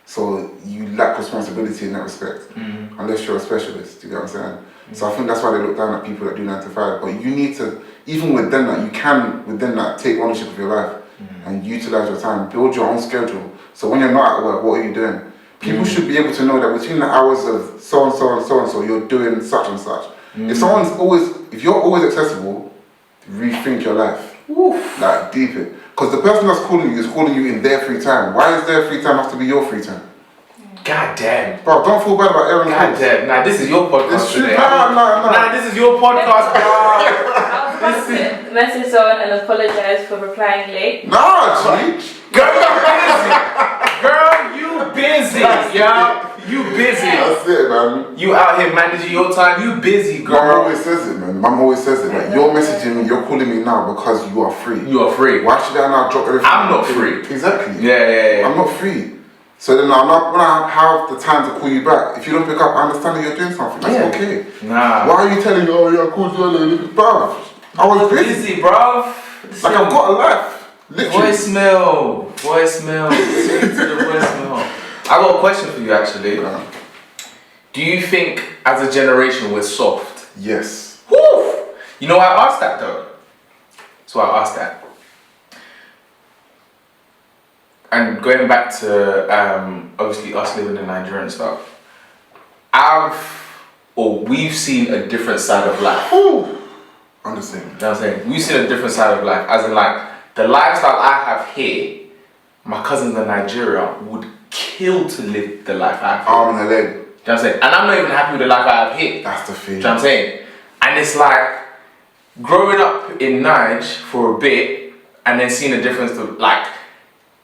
So you lack responsibility in that respect, unless you're a specialist, you get what I'm saying? So I think that's why they look down at people that do 9 to 5. But you need to, even within that, you can within that take ownership of your life and utilize your time, build your own schedule. So when you're not at work, what are you doing? People should be able to know that between the hours of so-and-so and so-and-so, you're doing such and such. If you're always accessible, rethink your life. Like, deep it. Because the person that's calling you is calling you in their free time. Why is their free time have to be your free time? God damn. Bro, don't feel bad about Aaron. God damn. Nah, this is your podcast It's true. today. Nah, this is your podcast, bro. I was about to message someone and apologize for replying late. Nah, G. Girl, you busy, yo. You busy. That's it, man. You out here managing your time. You busy, girl. Mum always says it, man. Mum always says it. Like, you're messaging me, you're calling me now because you are free. You are free. Why should I now drop everything? I'm not free. Exactly. Yeah. I'm not free. So then I'm not gonna have the time to call you back. If you don't pick up, I understand that you're doing something. That's okay. Nah. Why are you telling me, oh yeah, I called you earlier? Bruv, I was busy. Bruv. Like, I've got a life. Literally. Voicemail. Take it to the voicemail. I got a question for you, actually. Do you think, as a generation, we're soft? Yes. Woo! You know why I asked that, though? So I asked that. And going back to, obviously, us living in Nigeria and stuff, we've seen a different side of life. I'm the same. You know what I'm saying? We've seen a different side of life, as in, like, the lifestyle I have here, my cousins in Nigeria would kill to live the life I have here. Arm and a leg. You know what I'm saying? And I'm not even happy with the life I have here. That's the thing. You know what I'm saying? And it's like, growing up in Niger for a bit, and then seeing the difference of, like,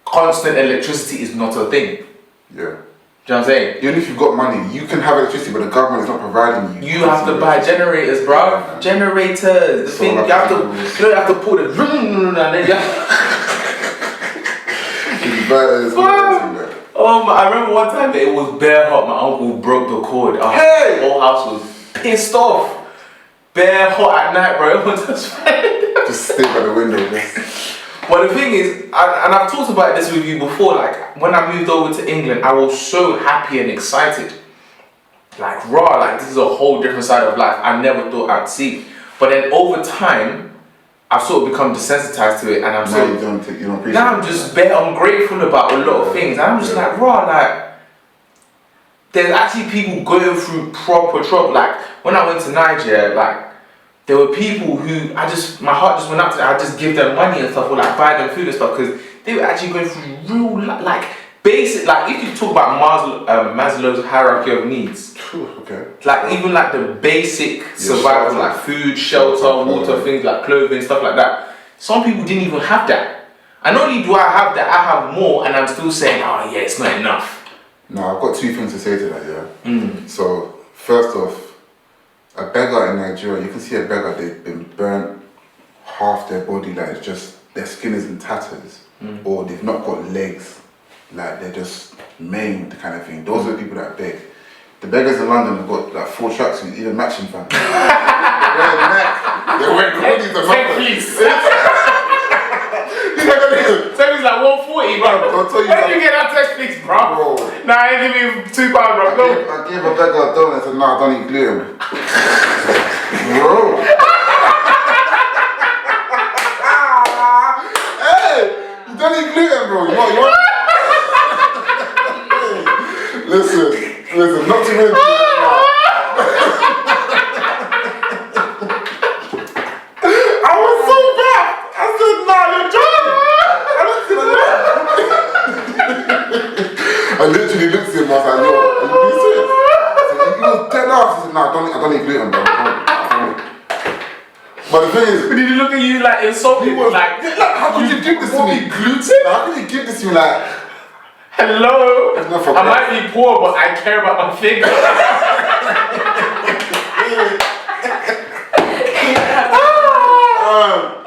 constant electricity is not a thing. Yeah. Do you know what I'm saying? Even if you've got money, you can have electricity, but the government is not providing you. You have to buy generators, bro. Yeah. Generators. The thing, you don't have to pull the and then you I remember one time that it was bare hot. My uncle broke the cord. The whole house was pissed off. Bare hot at night, bro. Everyone just stay by the window. But the thing is, and I've talked about this with you before, like when I moved over to England, I was so happy and excited. Like raw, like this is a whole different side of life I never thought I'd see. But then over time, I've sort of become desensitized to it, and I'm you don't appreciate now I'm just bare ungrateful about a lot of things. And I'm just like raw, like there's actually people going through proper trouble. Like when I went to Niger, like there were people who my heart just went up to them. I just give them money and stuff, or like buy them food and stuff, because they were actually going through real, like basic, like if you talk about Maslow's hierarchy of needs, like even like the basic survival, like food, shelter, water, things like clothing, stuff like that. Some people didn't even have that. And not only do I have that, I have more, and I'm still saying, oh yeah, it's not enough. No, I've got two things to say to that, yeah. So first off, a beggar in Nigeria, you can see a beggar, they've been burnt, half their body, like it's just, their skin is in tatters, or they've not got legs, like they're just maimed kind of thing. Those are the people that beg. The beggars in London have got like 4 tracksuits, even matching fam. They're wearing hoodies and nothing. Please. Technic's like 140, bro. Don't tell you Where did you get that Technic's, bro? Nah, I ain't give you £2, bro. Go. I gave a beggar a donut and said, nah, I don't eat gluten. Bro. Hey, you don't eat gluten, bro. You want Listen, not to win. I was so bad. I said, nah, you're joking. I literally looked at him and I was like, yo, are you being serious? He was dead off. He said, nah, I don't eat gluten, bro. I don't. But the thing is, Did he look at you like insulting? he was Like, how could you give this to me? gluten? How could you give this to me like, Hello? It's not for I might be poor, but I care about my figure.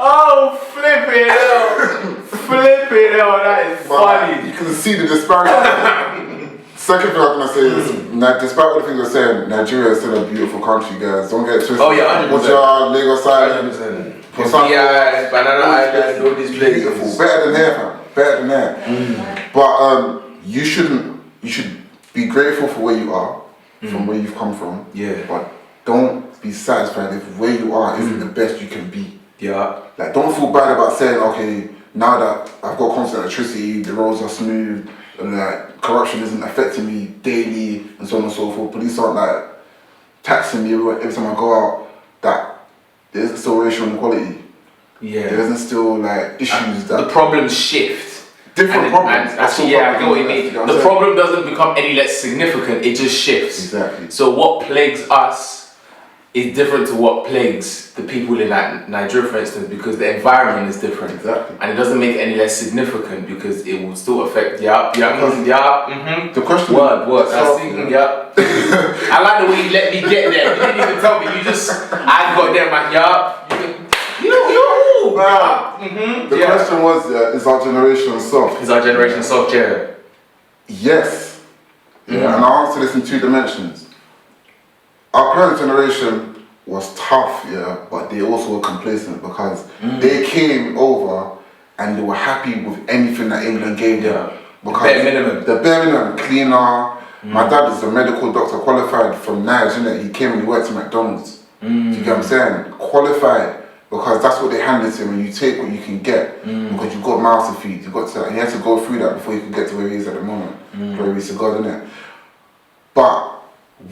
Oh, flip it out. Flip it out. That is funny. You can see the disparity. Second thing I'm going to say is, despite all the things we're saying, Nigeria is still a beautiful country, guys. Don't get twisted. Oh, yeah, 100%. Oja, Lagos Island, 100%. Banana Island, all these places. Beautiful. Better than here, fam. Better than here. But you should be grateful for where you are, from where you've come from. Yeah. But don't be satisfied if where you are isn't the best you can be. Yeah. Like, don't feel bad about saying, okay, now that I've got constant electricity, the roads are smooth, and like corruption isn't affecting me daily, and so on and so forth. Police aren't like taxing me every time I go out. That there isn't still racial inequality. Yeah. There isn't still like issues that the problems shift. different problems. Actually, yeah, I get what you mean. The problem doesn't become any less significant, it just shifts. Exactly. So what plagues us is different to what plagues the people in like Nigeria, for instance, because the environment is different. Exactly. And it doesn't make it any less significant because it will still affect The question Word. I like the way you let me get there. You didn't even tell me. You just, I got there, man. The question was, is our generation soft? Is our generation soft, yeah? Yes. Yeah, and I'll answer this in two dimensions. Our parents' generation was tough, yeah, but they also were complacent because they came over and they were happy with anything that England gave them. Because the bare minimum, cleaner. My dad is a medical doctor, qualified from Niger, innit? He came and he worked at McDonald's. Do you get what I'm saying? Qualified. Because that's what they handed to him, and you take what you can get because you've got mouths to feed. And he had to go through that before he could get to where he is at the moment. Glory to God, innit? But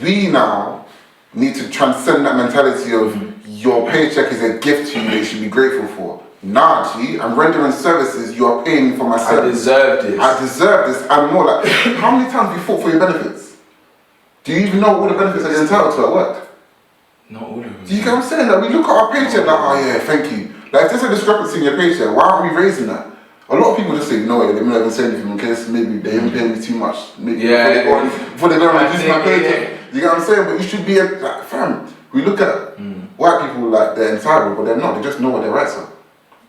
we now need to transcend that mentality of your paycheck is a gift to you that you should be grateful for. Nah, G, I'm rendering services, you are paying me for my service. I deserve this and more. Like, how many times have you fought for your benefits? Do you even know all the benefits that you're entitled to at work? Not all of them. Do you get what I'm saying? Like, we look at our paycheck like, oh yeah, thank you. Like, if there's a discrepancy in your paycheck, why aren't we raising that? A lot of people just say, no, they may not even say anything in case maybe they even pay me too much. Maybe before they go and reduce my paycheck. You get what I'm saying? But you should be like, fam, we look at white people like they're entitled, but they're not. They just know what their rights are.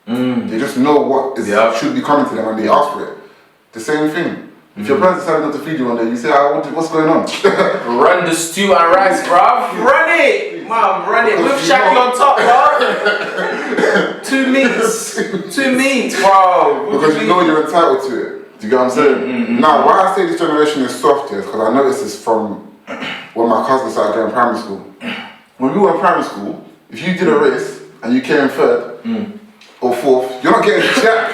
They just know what should be coming to them and they ask for it. The same thing. If your parents decided not to feed you one day, you say, what's going on? Run the stew and rice, bruv. Run it! Mom, run it. With Shaki on top, bro. Two meats, bro. Because you know you're entitled to it. Do you get what I'm saying? Now, why I say this generation is soft is because I noticed this from when my cousins started going primary school. When we were in primary school, if you did a race and you came third or fourth, you're not getting jack.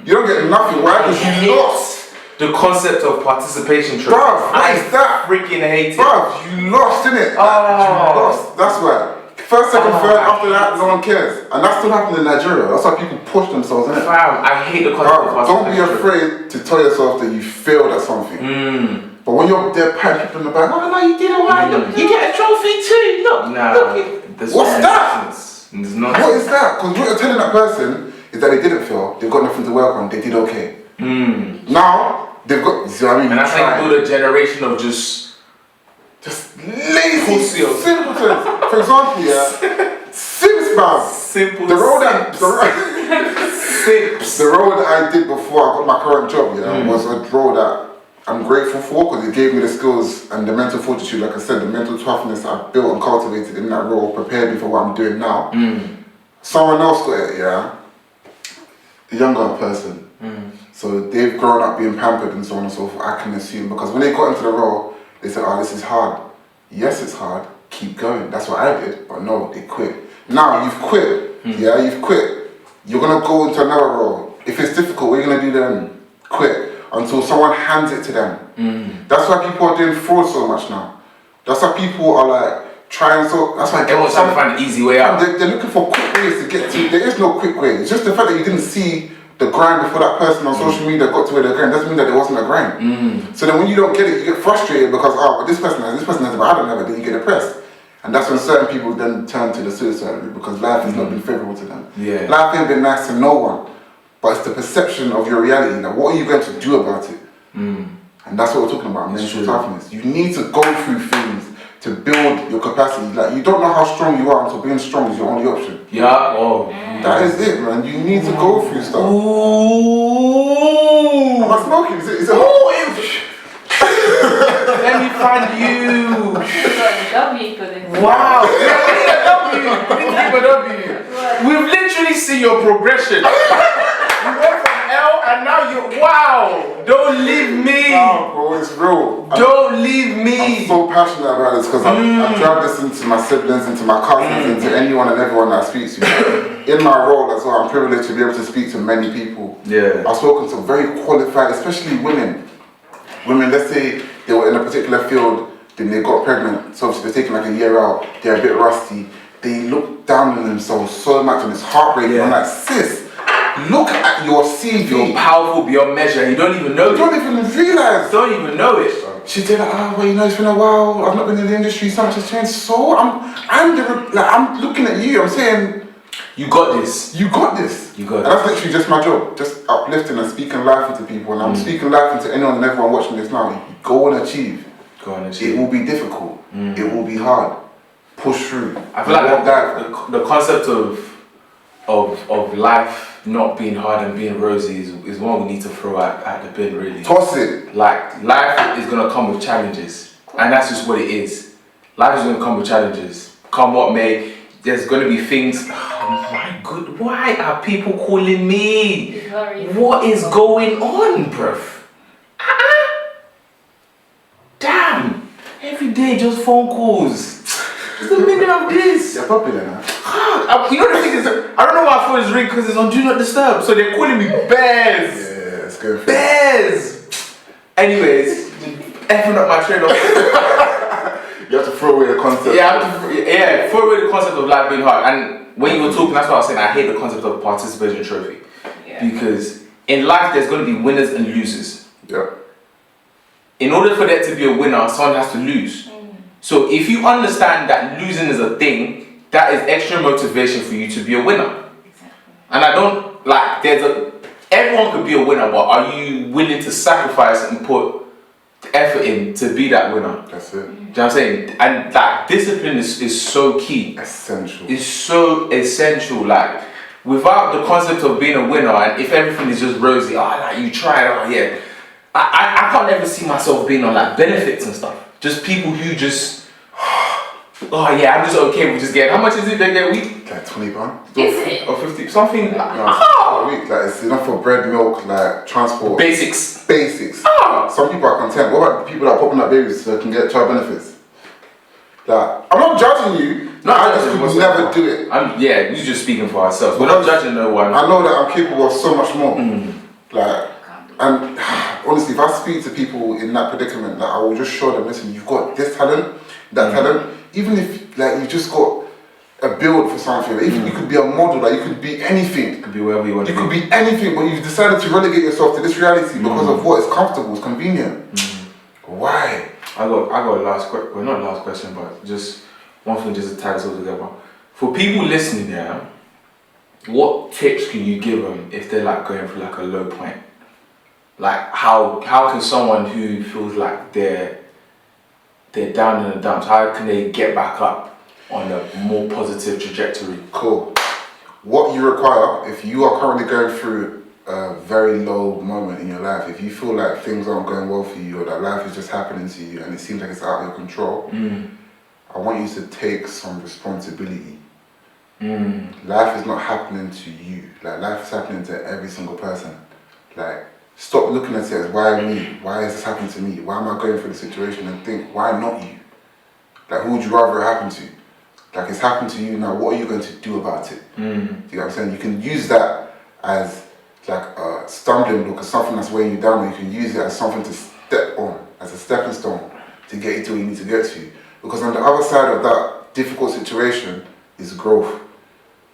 You don't get nothing. Why? Because you lost. The concept of participation trophy. Bruv, what is that? Freaking hate it. Bruv, you lost, innit? You lost. That's why. First, second, third, after that, no one cares. And that's still happening in Nigeria. That's why people push themselves, innit? Fam, I hate the concept of Don't be participation afraid to tell yourself that you failed at something. But when you're there patting people in the back, oh no, you did alright, look, you get a trophy too, look. What's that? What is that? Because what you're telling that person is that they didn't fail, they've got nothing to work on, they did okay. Now, they've got, you see what I mean? And that's how you build a generation of just lazy, simpletons. For example, Sims, man. Simple. The road I did before I got my current job, was a road that I'm grateful for, because it gave me the skills and the mental fortitude, like I said, the mental toughness I built and cultivated in that role prepared me for what I'm doing now. Someone else got it, yeah, a younger person. So they've grown up being pampered and so on and so forth, I can assume, because when they got into the role, they said, oh, this is hard. Yes, it's hard, keep going. That's what I did, but no, they quit. Now you've quit, yeah, you've quit. You're gonna go into another role. If it's difficult, what are you gonna do then? Quit. Until someone hands it to them. That's why people are doing fraud so much now. That's why people are like trying so. That's why everyone's trying to find an easy way out. They're looking for quick ways to get to. There is no quick way. It's just the fact that you didn't see the grind before that person on social media got to where they're going. Doesn't mean that there wasn't a grind. So then when you don't get it, you get frustrated because but this person has, but I don't have it. Then you get depressed, and that's when certain people then turn to the suicide route because life has not been favourable to them. Yeah. Life ain't been nice to no one. But it's the perception of your reality. Now, what are you going to do about it? And that's what we're talking about, mental toughness. You need to go through things to build your capacity. Like, you don't know how strong you are until being strong is your only option. Yeah, oh. That is it, man. You need to go through stuff. Ooh. Am I smoking? Is it Let me find you. We got a W for this. Wow. We need a W. We need a W. We've literally seen your progression. You went from L and now you're, wow, don't leave me. No, bro, it's real. Don't leave me. I'm so passionate about this because I've dragged this into my siblings, into my cousins, into anyone and everyone that I speak to. In my role as well, I'm privileged to be able to speak to many people. Yeah. I've spoken to very qualified, especially women. Women, let's say they were in a particular field, then they got pregnant, so obviously they're taking like a year out, they're a bit rusty. They look down on themselves so much and it's heartbreaking. I'm like, sis, look at your CV. You're powerful beyond measure. You don't even know it. You don't even realise. Don't even know it. She'd say like, well, you know, it's been a while. I've not been in the industry. So much has changed. So I'm looking at you. I'm saying, you got this. You got this. You got and that's literally just my job. Just uplifting and speaking life into people. And I'm speaking life into anyone and everyone watching this now. Go and achieve. Go and achieve. It will be difficult. It will be hard. Push through. I feel like the concept of life not being hard and being rosy is one we need to throw at the bin, really. Toss it. Like, life is going to come with challenges. And that's just what it is. Life is going to come with challenges. Come what may, there's going to be things. Oh my god, why are people calling me? What is going on, bruv? Damn. Every day just phone calls. What's the meaning of this? You're popular now. You know the thing is, I don't know why phone is ringing because it's on Do Not Disturb. So they're calling me bears. Yeah, it's good. Bears. Anyways, effing up my train off. You have to throw away the concept. Yeah, throw away the concept of life being hard. And when you were talking, that's what I was saying. I hate the concept of participation trophy. Yeah. Because in life, there's going to be winners and losers. Yeah. In order for there to be a winner, someone has to lose. So if you understand that losing is a thing, that is extra motivation for you to be a winner. Exactly. And I don't, like, everyone could be a winner, but are you willing to sacrifice and put effort in to be that winner? That's it. Do you know what I'm saying? And like, discipline is so key. Essential. It's so essential. Like, without the concept of being a winner, and if everything is just rosy, like you tried, yeah. I can't ever see myself being on like benefits and stuff. Just people who just, oh yeah, I'm just okay with just getting, how much is it they get a week? Like £20? Is it? Or 50, something like a week, like it's enough for bread, milk, like transport. Basics. Some people are content. What about the people that are popping up babies so they can get child benefits? Like, I'm not judging you. No, I just could never do it. Yeah, we're just speaking for ourselves. We're not judging no one. I know that I'm capable of so much more. Like, and honestly, if I speak to people in that predicament, like, I will just show them, listen, you've got this talent, that talent. Even if like you just got a build for something, like, even you could be a model, like you could be anything. You could be wherever you want to be. You could be anything, but you've decided to relegate yourself to this reality because of what is comfortable, it's convenient. Why? I got a last question. Well, not last question, but just one thing, just to tie this all together. For people listening, yeah, what tips can you give them if they're like going through like a low point? Like how can someone who feels like they're down in the dumps, how can they get back up on a more positive trajectory? Cool. What you require, if you are currently going through a very low moment in your life, if you feel like things aren't going well for you or that life is just happening to you and it seems like it's out of your control, I want you to take some responsibility. Life is not happening to you. Like, life is happening to every single person. Like, stop looking at it as, why me? Why is this happening to me? Why am I going through the situation? And think, why not you? Like, who would you rather it happen to? Like, it's happened to you now, what are you going to do about it? Do you know what I'm saying? You can use that as like a stumbling block or something that's weighing you down, or you can use it as something to step on, as a stepping stone to get you to where you need to get to. Because on the other side of that difficult situation is growth.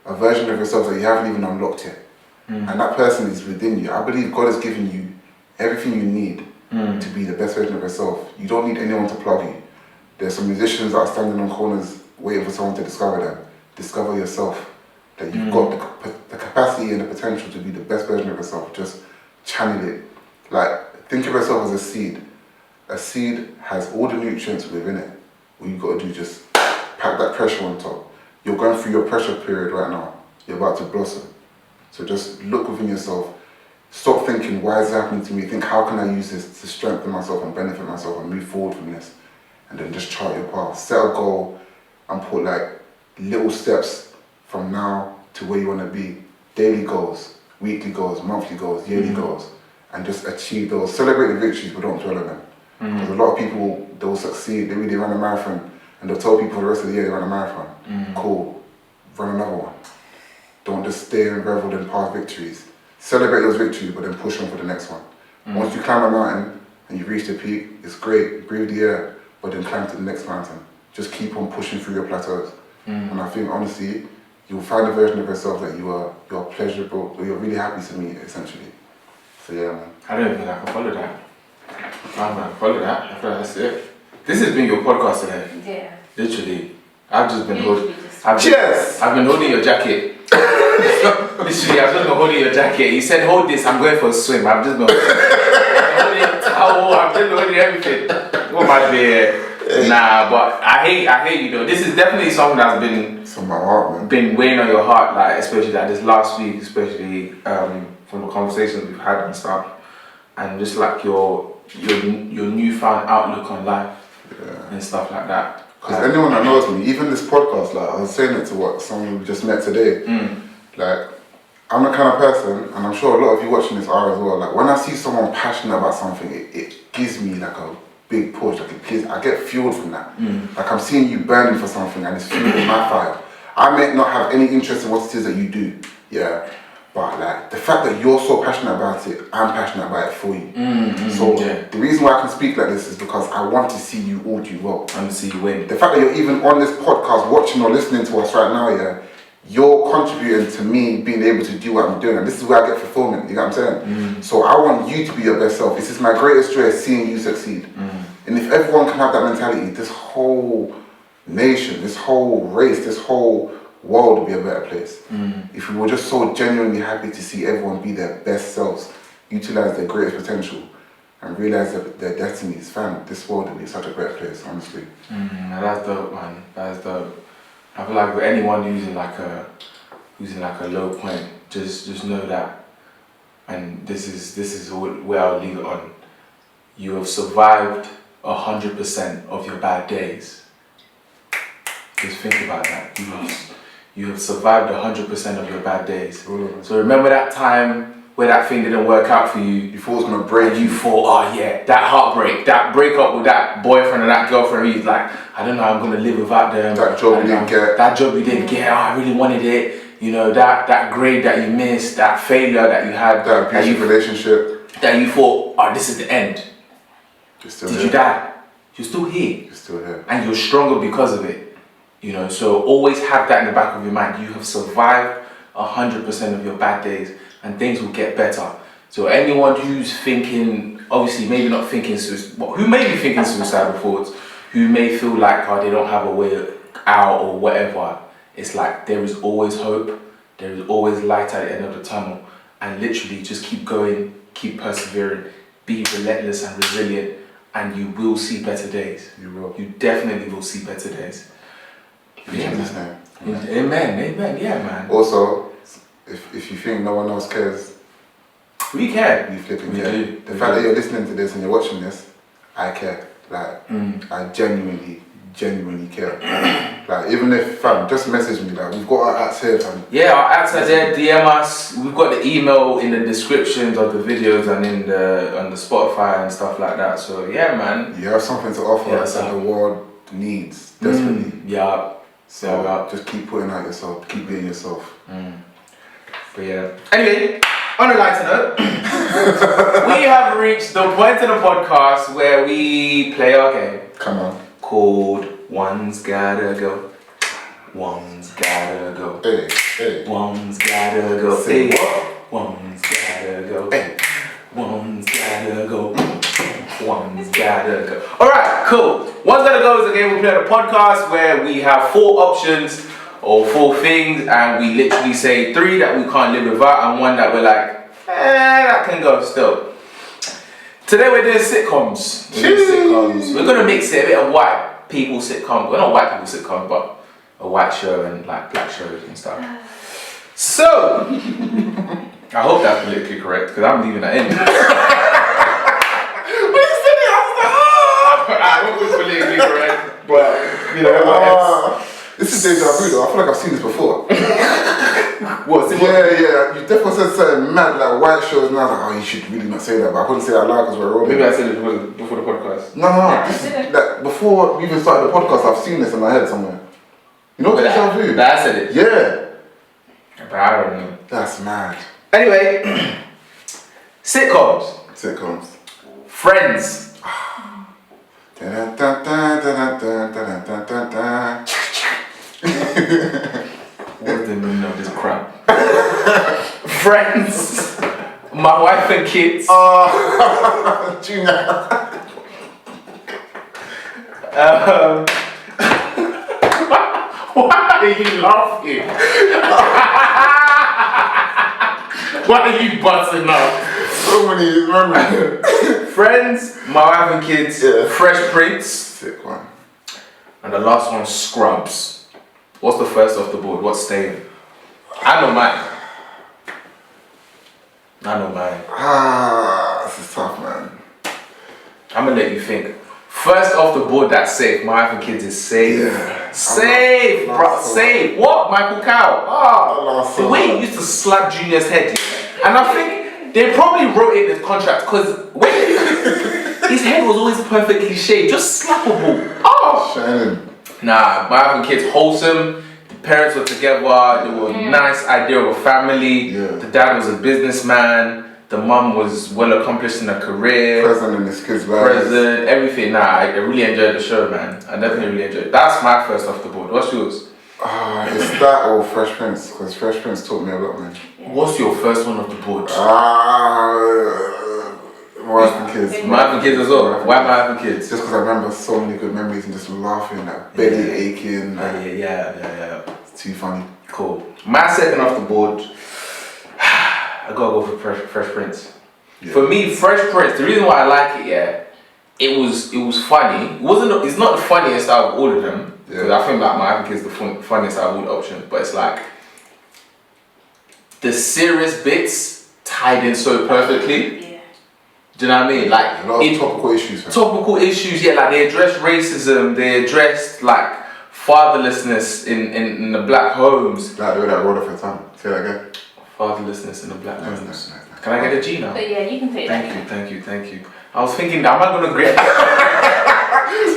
A version of yourself that you haven't even unlocked yet. And that person is within you. I believe God has given you everything you need to be the best version of yourself. You don't need anyone to plug you. There's some musicians that are standing on corners waiting for someone to discover them. Discover yourself. That you've got the capacity and the potential to be the best version of yourself. Just channel it. Like, think of yourself as a seed. A seed has all the nutrients within it. All you've got to do is just pack that pressure on top. You're going through your pressure period right now. You're about to blossom. So just look within yourself. Stop thinking, why is it happening to me? Think, how can I use this to strengthen myself and benefit myself and move forward from this? And then just chart your path. Set a goal and put like little steps from now to where you want to be. Daily goals, weekly goals, monthly goals, yearly goals. And just achieve those. Celebrate the victories, but don't dwell on them. Because a lot of people, they will succeed. They really run a marathon and they'll tell people the rest of the year they run a marathon. Cool, run another one. Don't just stay and revel in past victories. Celebrate those victories, but then push on for the next one. Once you climb a mountain and you reach the peak, it's great, breathe the air, but then climb to the next mountain. Just keep on pushing through your plateaus. And I think, honestly, you'll find a version of yourself that you're pleasurable, or you're really happy to meet, essentially. So yeah, man. I don't think I can follow that. I'm gonna follow that. After that's it. This has been your podcast today. Yeah. Literally, I've just been holding. Cheers! I've been holding your jacket. Literally, I've just been holding your jacket. You said, hold this, I'm going for a swim. I've just been holding your towel, I've just been holding everything. What might be nah, but I hate you though. This is definitely something that's been It's on my heart, man. Been weighing on your heart, like especially like this last week, especially from the conversations we've had and stuff. And just like your newfound outlook on life and stuff like that. Because anyone that knows me, even this podcast, like I was saying it to someone we just met today, like I'm the kind of person, and I'm sure a lot of you watching this are as well, like when I see someone passionate about something, it gives me like a big push, like I get fueled from that. Like I'm seeing you burning for something and it's fueling my fire. I may not have any interest in what it is that you do, but like the fact that you're so passionate about it, I'm passionate about it for you. The reason why I can speak like this is because I want to see you all do well. I want to see you win. The fact that you're even on this podcast, watching or listening to us right now, you're contributing to me being able to do what I'm doing, and this is where I get fulfillment. You know what I'm saying? So I want you to be your best self. This is my greatest joy, seeing you succeed. And if everyone can have that mentality, this whole nation, this whole race, this whole world will be a better place. If we were just so genuinely happy to see everyone be their best selves, utilize their greatest potential, and realize their destinies, fam, this world will be such a better place, honestly. That's dope, man. That's dope. I feel like with anyone using like a low point, just know that, and this is where I'll leave it on. You have survived 100% of your bad days. Just think about that. You have survived 100% of your bad days. So remember that time where that thing didn't work out for you. You thought it was gonna break. And you thought, that heartbreak, that breakup with that boyfriend or that girlfriend. He's like, I don't know, I'm gonna live without them. That job you didn't get. That job you didn't get. Oh, I really wanted it. You know, that grade that you missed, that failure that you had, that abusive relationship. That you thought, oh, this is the end. You're still Did here. you die? You're still here. You're still here. And you're stronger because of it. You know, so always have that in the back of your mind. You have survived 100% of your bad days, and things will get better. So anyone who's thinking, obviously maybe not thinking who may be thinking suicidal thoughts, who may feel like they don't have a way out or whatever, it's like there is always hope. There is always light at the end of the tunnel, and literally just keep going, keep persevering, be relentless and resilient, and you will see better days. You will. You definitely will see better days. Yeah, Amen, yeah, man. Also, if you think no one else cares, We care. We flipping We care. do. The fact that you're listening to this and you're watching this, I care. Like, I genuinely care. Like, even if, fam, just message me. Like, we've got our ads here, fam. Yeah, our ads are there. DM us. We've got the email in the descriptions of the videos and on the Spotify and stuff like that. So yeah, man. You have something to offer that the world needs desperately. Yeah. So just keep putting out yourself. Keep being yourself. But yeah. Anyway, on a lighter note, we have reached the point in the podcast where we play our game. Come on. Called One's Gotta Go. One's gotta go. Hey. One's gotta go. Say Hey. what? One's gotta go. Hey. One's gotta go. One's gotta go. Alright, cool. One's gotta go is a game we play on a podcast where we have 4 options or 4 things and we literally say 3 that we can't live without and 1 that we're like, that can go still. Today we're doing sitcoms. We're gonna mix it a bit of white people sitcom. Well, not white people sitcom, but a white show and like black shows and stuff. So, I hope that's politically correct because I'm leaving that in. When you said it, I was like, I hope it's politically correct, but you know, this is deja vu though. I feel like I've seen this before. what? Yeah. You definitely said something mad like white shows, and I was like, oh, you should really not say that, but I couldn't say that loud because we're rolling. Maybe I said it before the podcast. No. This is, like, before we even started the podcast, I've seen this in my head somewhere. You know deja vu? That I said it. Yeah. But I don't know. That's mad. Anyway, Sitcoms. Friends. What does the meaning of this crap? Friends. My wife and kids. Junior. Why are you laughing? Why are you busting up? So many memories. Friends, My Wife and Kids, Fresh Prince. Sick one. And the last one, Scrubs. What's the first off the board? What's staying? I know mine. This is tough, man. I'm gonna let you think. First off the board, that's safe. My Wife and Kids is safe. Yeah. Safe, bro. Safe. What? Michael Cow. The way he used to slap Junior's head. And I think they probably wrote it in his contract because his head was always perfectly shaved. Just slappable. Shining. Nah, My Wife and Kids, wholesome. The parents were together. They were a nice idea of a family. Yeah. The dad was a businessman. The mum was well accomplished in her career. Present in his kids' lives. Present, everything. Nah, I really enjoyed the show, man. I definitely really enjoyed it. That's my first off the board. What's yours? It's that or Fresh Prince, because Fresh Prince taught me a lot, man. Yeah. What's your first one off the board? My Wife and Kids. My Wife and Kids as well. Why My Wife and Kids? Just because I remember so many good memories and just laughing, like belly aching. Like, Yeah. it's too funny. Cool. My second off the board, I gotta go for Fresh Prince. Yeah. For me, Fresh Prince, the reason why I like it, it was funny. It's not the funniest out of all of them. Because I think like My Wife and Kids is the funniest out of all the options. But it's like the serious bits tied in so perfectly. Yeah. Do you know what I mean? Like a lot of topical issues. Man. Topical issues, like they addressed racism, they addressed like fatherlessness in the black homes. Like the way that rolled off your tongue. Say that again. Fatherlessness in the black homes. Nice. Can I get a G now? But yeah, you can take that. Thank you. I was thinking, am I gonna get?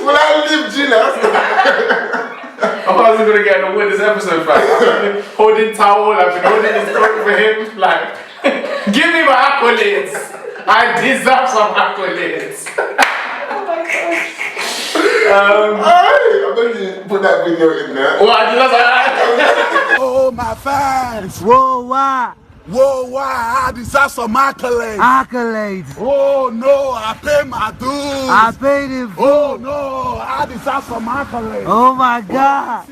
Will I live, Gina? I wasn't gonna get an award this episode, fam. I've been holding towel, I've been holding his throat for him. Like, give me my accolades. I deserve some accolades. Oh my gosh. I'm gonna put that video in there. Oh, my fans. Whoa, why? Whoa, why? I deserve some accolades. Accolades. Oh, no, I pay my dues. I paid it. Oh, no, I deserve some accolades. Oh my God.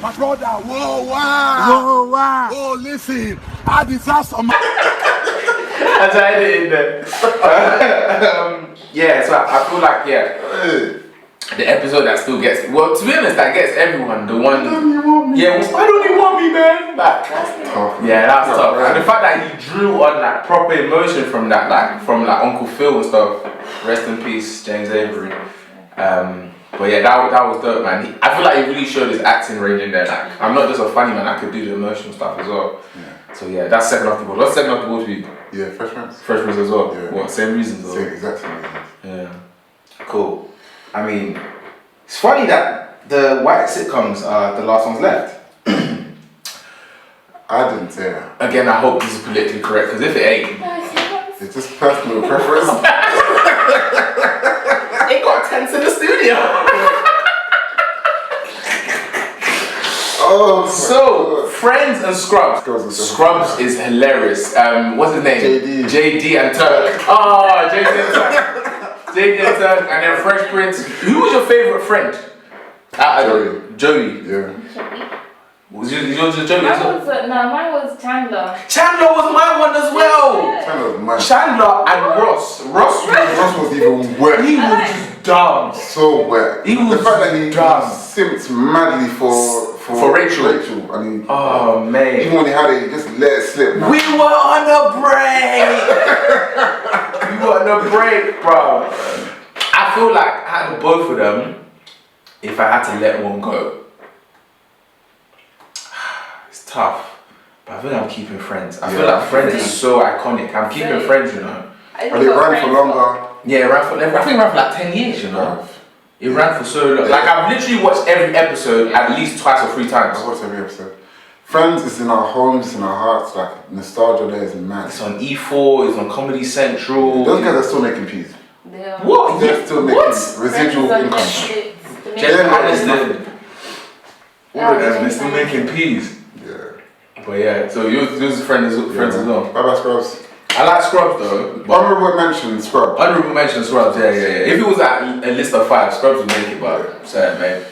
My brother, whoa, why? Whoa, why? Oh, listen, I deserve some I tried it in there. So I feel like, the episode that still gets, well, to be honest, that gets everyone. The one, yeah, why don't you want me, man? Like, Tough, man. yeah, that's tough. Right. And the fact that he drew on like proper emotion from that, like from like Uncle Phil and stuff. Rest in peace, James Avery. But yeah, that was dope, man. I feel like he really showed his acting range in there. Like, I'm not just a funny man; I could do the emotional stuff as well. Yeah. So yeah, that's second off the board. What's second off the board for you? Yeah, Fresh Prince. Fresh Prince as well. Yeah. What? Same reasons? Or? Same exact same reasons. Yeah. Cool. I mean, it's funny that the white sitcoms are the last ones left. I didn't say that. Again, I hope this is politically correct, because if it ain't, It's just personal preference. it got tense in the studio. Oh, So, Friends and Scrubs. Scrubs is hilarious. What's his name? JD and Turk. Oh, JD and Turk. JD and Turk, and then Fresh Prince. Who was your favorite friend? Joey. Yeah. Was yours Joey? Mine was Chandler. Chandler was my one as well. Chandler's mad. Chandler and Ross. Ross was even wet. He was just dumb. So wet. He was the fact that he dumb. simped madly for Rachel. I mean, Oh man. even when he had it, he just let it slip. Man. We were on a break. We were on a break, bro. I feel like out of both of them, if I had to let one go, it's tough. But I feel like I'm keeping Friends. I feel like Friends is so iconic. I'm keeping Friends, you know. And it ran for longer. Yeah, I think it ran for like 10 years, you know. It ran for so long. Like, I've literally watched every episode at least twice or 3 times. I watched every episode. Friends is in our homes, in our hearts. Like, nostalgia there is mad. It's on E4, it's on Comedy Central. Those guys are still making peas. What? They're still making residual income. Jennifer Aniston. All of them, they're still making peas. Yeah. But yeah, so yours friends as well. Bye bye, Scrubs. I like Scrubs though. Honorable mention, Scrubs. Honorable mention Scrubs, yeah. If it was at a list of 5, Scrubs would make it, but sad, mate.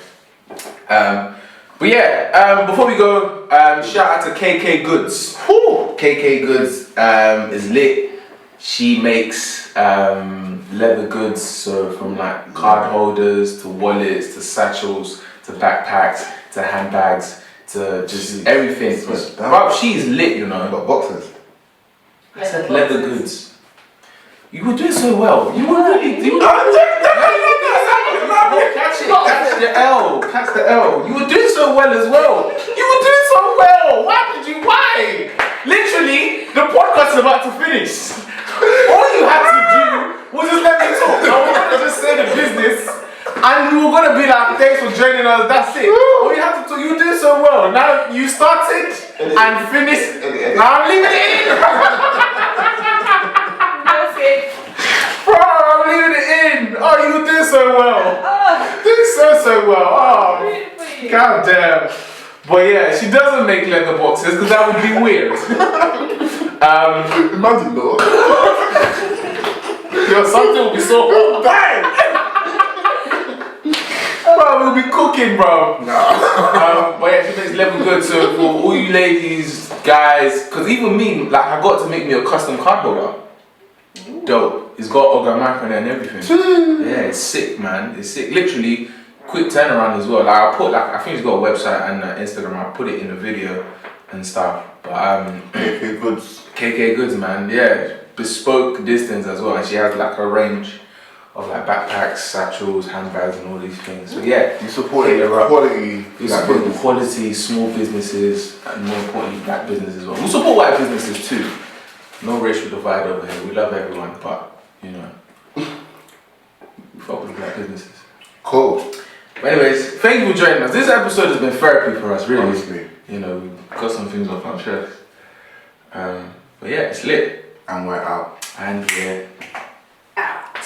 But yeah, before we go, shout out to KK Goods. KK Goods is lit. She makes leather goods, so from like card holders to wallets to satchels to backpacks to handbags to just everything. Bro, she's lit, you know. Got boxes. I said leather goods. You were doing so well. You were really doing. Catch the L. You were doing so well as well. You were doing so well. Why? Literally, the podcast is about to finish. All you had to do was just let me talk. I was gonna just say the business, and we were gonna be like, thanks for joining us. That's it. All you had to do. You were doing so well. Now you started and finished. Now I'm leaving it in. Bro, I'm leaving it in. Oh, you were doing so well. Doing so well. Oh, god damn. But yeah, she doesn't make leather boxes because that would be weird. Imagine though. Yo, something will be so hot. Bro, we'll be cooking, bro. But yeah, she makes leather goods. So for all you ladies, guys, because even me, like I got to make me a custom card holder. Dope. It's got OgaMike on it and everything. Yeah, it's sick, man. It's sick. Literally, quick turnaround as well. Like I think it's got a website and Instagram. I put it in the video and stuff. But KK Goods. KK Goods, man. Yeah, bespoke distance as well. And she has like a range of like backpacks, satchels, handbags, and all these things. So yeah, You supporting the quality. you support the quality, small businesses, and more importantly, black businesses as well. We support white businesses too. No racial divide over here. We love everyone, but you know, we fuck with black businesses. Cool. But anyways, thank you for joining us. This episode has been therapy for us, really. Honestly. You know, we got some things off our chest. But yeah, it's lit. And we're out. And we're out.